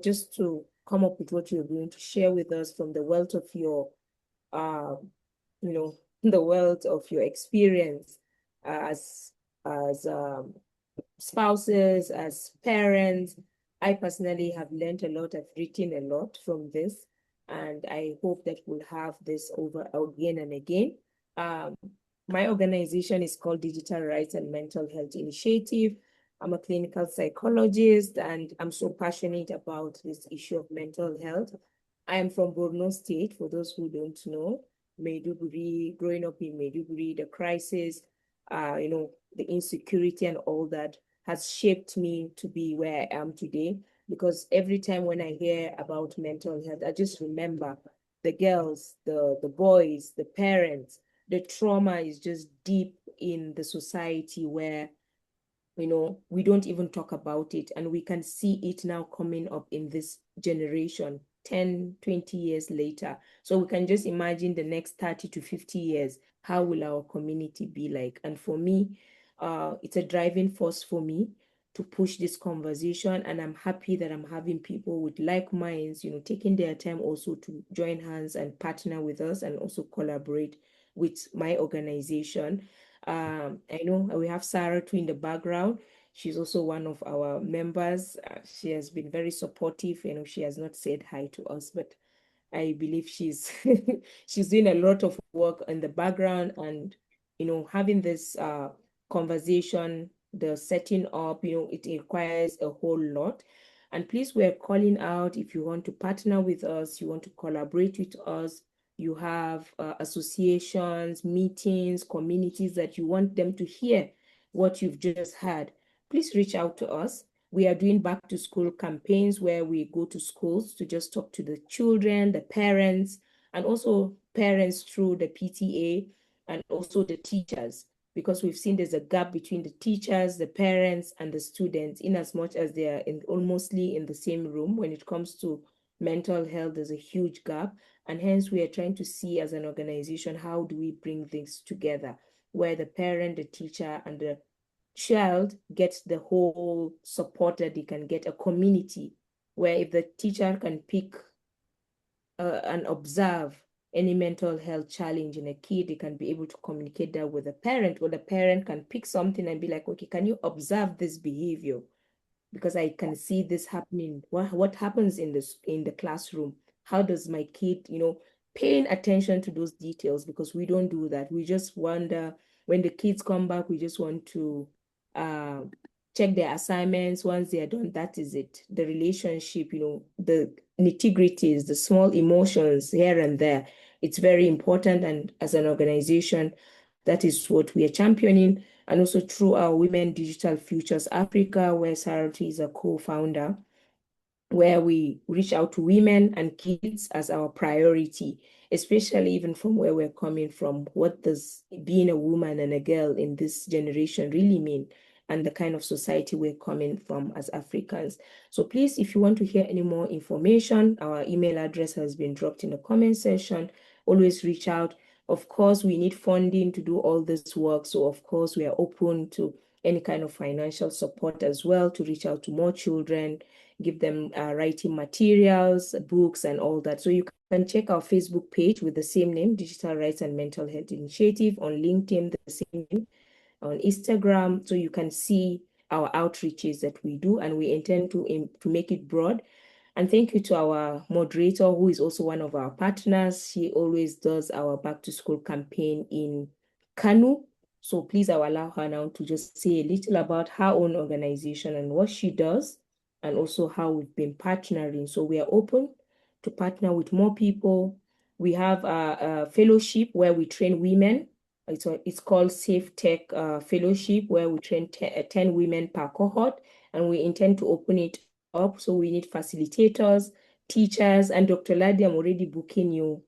just to come up with what you're going to share with us from the wealth of your, the wealth of your experience as spouses, as parents. I personally have learned a lot. I've written a lot from this, and I hope that we'll have this over again and again. My organization is called Digital Rights and Mental Health Initiative. I'm a clinical psychologist, and I'm so passionate about this issue of mental health. I am from Borno State, for those who don't know. Maiduguri, growing up in Maiduguri, the crisis, the insecurity and all that has shaped me to be where I am today. Because every time when I hear about mental health, I just remember the girls, the boys, the parents. The trauma is just deep in the society where, we don't even talk about it. And we can see it now coming up in this generation, 10, 20 years later. So we can just imagine the next 30 to 50 years, how will our community be like? And for me, it's a driving force for me to push this conversation. And I'm happy that I'm having people with like minds, taking their time also to join hands and partner with us and also collaborate with my organization. I know we have Sarah too in the background. She's also one of our members. She has been very supportive. She has not said hi to us, but I believe she's she's doing a lot of work in the background, and having this conversation, the setting up, it requires a whole lot. And please, we're calling out, if you want to partner with us, you want to collaborate with us, you have associations, meetings, communities that you want them to hear what you've just heard, please reach out to us. We are doing back to school campaigns where we go to schools to just talk to the children, the parents, and also parents through the PTA and also the teachers, because we've seen there's a gap between the teachers, the parents, and the students, in as much as they are almostly in the same room. When it comes to mental health, there's a huge gap. And hence we are trying to see as an organization, how do we bring things together where the parent, the teacher, and the child gets the whole support that they can get, a community where if the teacher can pick and observe any mental health challenge in a kid, they can be able to communicate that with the parent, or the parent can pick something and be like, okay, can you observe this behavior? Because I can see this happening. What happens in the classroom? How does my kid, paying attention to those details, because we don't do that. We just wonder when the kids come back, we just want to check their assignments. Once they are done, that is it. The relationship, the nitty-gritties, the small emotions here and there, it's very important. And as an organization, that is what we are championing. And also through our Women Digital Futures Africa, where Sarati is a co-founder, where we reach out to women and kids as our priority, especially even from where we're coming from. What does being a woman and a girl in this generation really mean? And the kind of society we're coming from as Africans. So please, if you want to hear any more information, our email address has been dropped in the comment section. Always reach out. Of course, we need funding to do all this work. So of course, we are open to any kind of financial support as well, to reach out to more children, give them writing materials, books, and all that. So you can check our Facebook page with the same name, Digital Rights and Mental Health Initiative, on LinkedIn, the same name, on Instagram, so you can see our outreaches that we do, and we intend to make it broad. And thank you to our moderator, who is also one of our partners. She always does our back to school campaign in Kanu. So please, I will allow her now to just say a little about her own organization and what she does, and also how we've been partnering. So we are open to partner with more people. We have a fellowship where we train women, It's called Safe Tech Fellowship, where we train 10 women per cohort, and we intend to open it up. So we need facilitators, teachers, and Dr. Ladi, I'm already booking you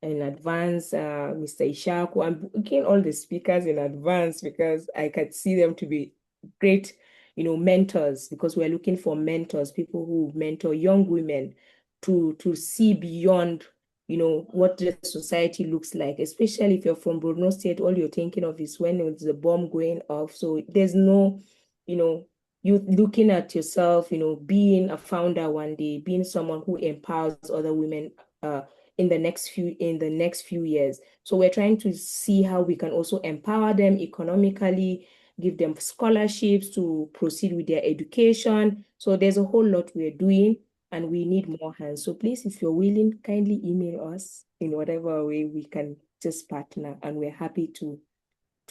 in advance, Mr. Ishaku. I'm booking all the speakers in advance because I can see them to be great, mentors, because we're looking for mentors, people who mentor young women to see beyond, what the society looks like, especially if you're from Borno State, all you're thinking of is when it's the bomb going off. So there's no, you looking at yourself, being a founder one day, being someone who empowers other women in the next few years. So we're trying to see how we can also empower them economically, give them scholarships to proceed with their education. So there's a whole lot we're doing, and we need more hands. So please, if you're willing, kindly email us in whatever way we can just partner, and we're happy to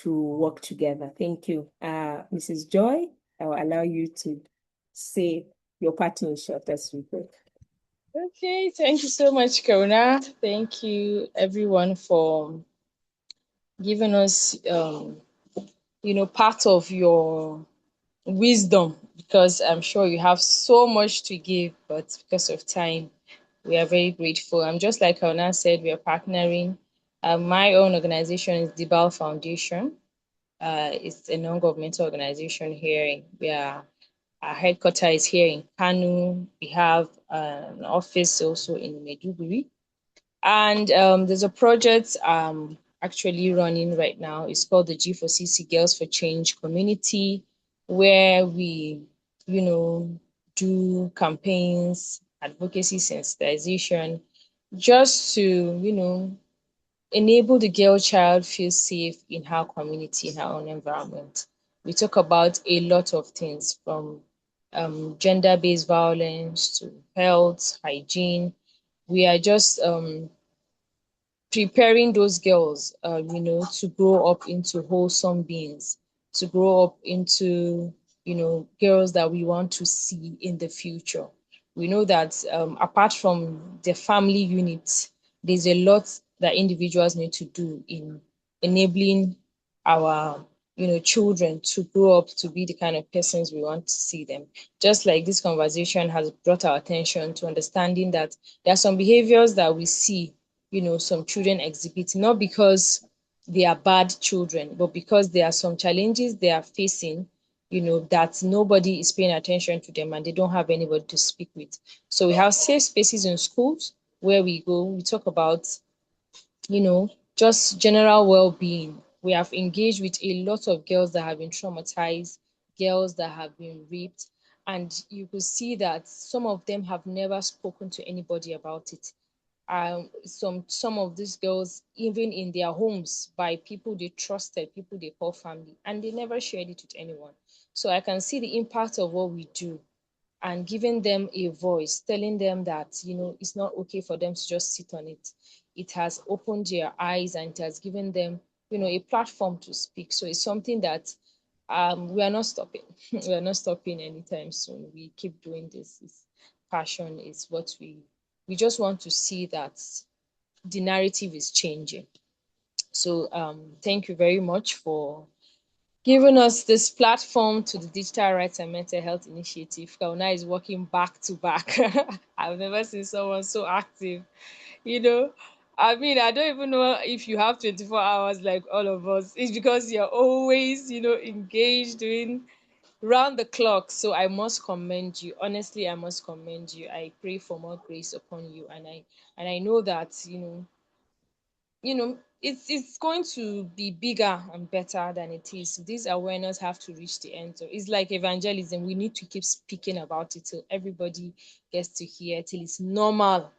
work together. Thank you. Mrs. Joy, I will allow you to say your parting shot as we go. Okay, thank you so much, Kauna. Thank you, everyone, for giving us, part of your wisdom, because I'm sure you have so much to give, but because of time, we are very grateful. I'm just like Kauna said, we are partnering. My own organization is the Bal Foundation. It's a non-governmental organization here. Our headquarters is here in Kanu. We have an office also in Maiduguri. And there's a project actually running right now. It's called the G4CC Girls for Change Community, where we, do campaigns, advocacy, sensitization, just to, enable the girl child feel safe in her community, in her own environment. We talk about a lot of things, from gender-based violence to health, hygiene. We are just preparing those girls, to grow up into wholesome beings, to grow up into, girls that we want to see in the future. We know that apart from the family unit, there's a lot that individuals need to do in enabling our, children to grow up to be the kind of persons we want to see them. Just like this conversation has brought our attention to understanding that there are some behaviors that we see, some children exhibit, not because they are bad children, but because there are some challenges they are facing, that nobody is paying attention to them and they don't have anybody to speak with. So we have safe spaces in schools where we go, we talk about, just general well-being. We have engaged with a lot of girls that have been traumatized, girls that have been raped, and you could see that some of them have never spoken to anybody about it. Some of these girls, even in their homes, by people they trusted, people they call family, and they never shared it with anyone. So I can see the impact of what we do, and giving them a voice, telling them that, it's not okay for them to just sit on it. It has opened their eyes and it has given them, a platform to speak. So it's something that we are not stopping. We are not stopping anytime soon. We keep doing this. It's passion is what we just want to see that the narrative is changing. So thank you very much for giving us this platform to the Digital Rights and Mental Health Initiative. Kauna is working back to back. I've never seen someone so active. I mean, I don't even know if you have 24 hours like all of us. It's because you're always, engaged, doing round the clock. So I must commend you. Honestly, I must commend you. I pray for more grace upon you. And I know that, it's going to be bigger and better than it is. This awareness have to reach the end. So it's like evangelism. We need to keep speaking about it till everybody gets to hear, till it's normal,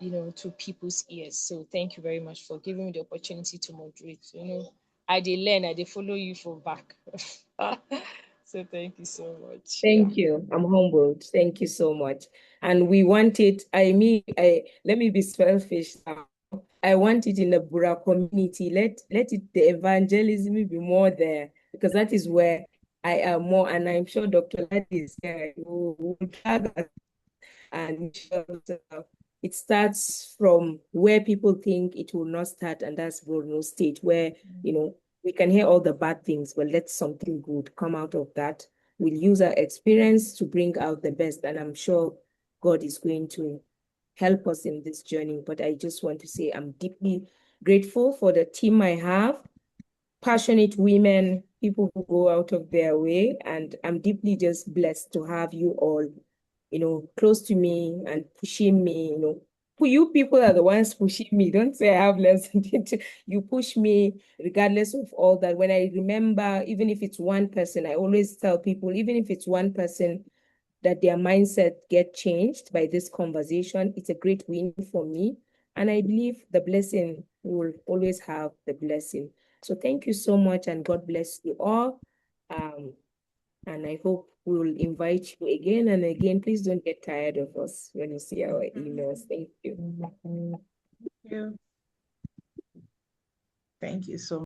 to people's ears. So thank you very much for giving me the opportunity to moderate. I did learn, I did follow you for back. So thank you so much. Thank you. I'm humbled. Thank you so much. And we want it. Let me be selfish now. I want it in the Bura community. Let it, the evangelism be more there, because that is where I am more. And I'm sure Dr. Ladi is here. Who will drag us and it starts from where people think it will not start, and that's Borno State, where, you know, we can hear all the bad things, but let something good come out of that. We'll use our experience to bring out the best, and I'm sure God is going to help us in this journey. But I just want to say I'm deeply grateful for the team I have, passionate women, people who go out of their way, and I'm deeply just blessed to have you all, you know, close to me and pushing me, you know. You people are the ones pushing me. Don't say I have less. You push me regardless of all that. When I remember, even if it's one person, I always tell people, even if it's one person, that their mindset get changed by this conversation, it's a great win for me. And I believe the blessing will always have the blessing. So thank you so much, and God bless you all. And I hope we will invite you again and again. Please don't get tired of us when you see our emails. Thank you. Thank you. Thank you so much.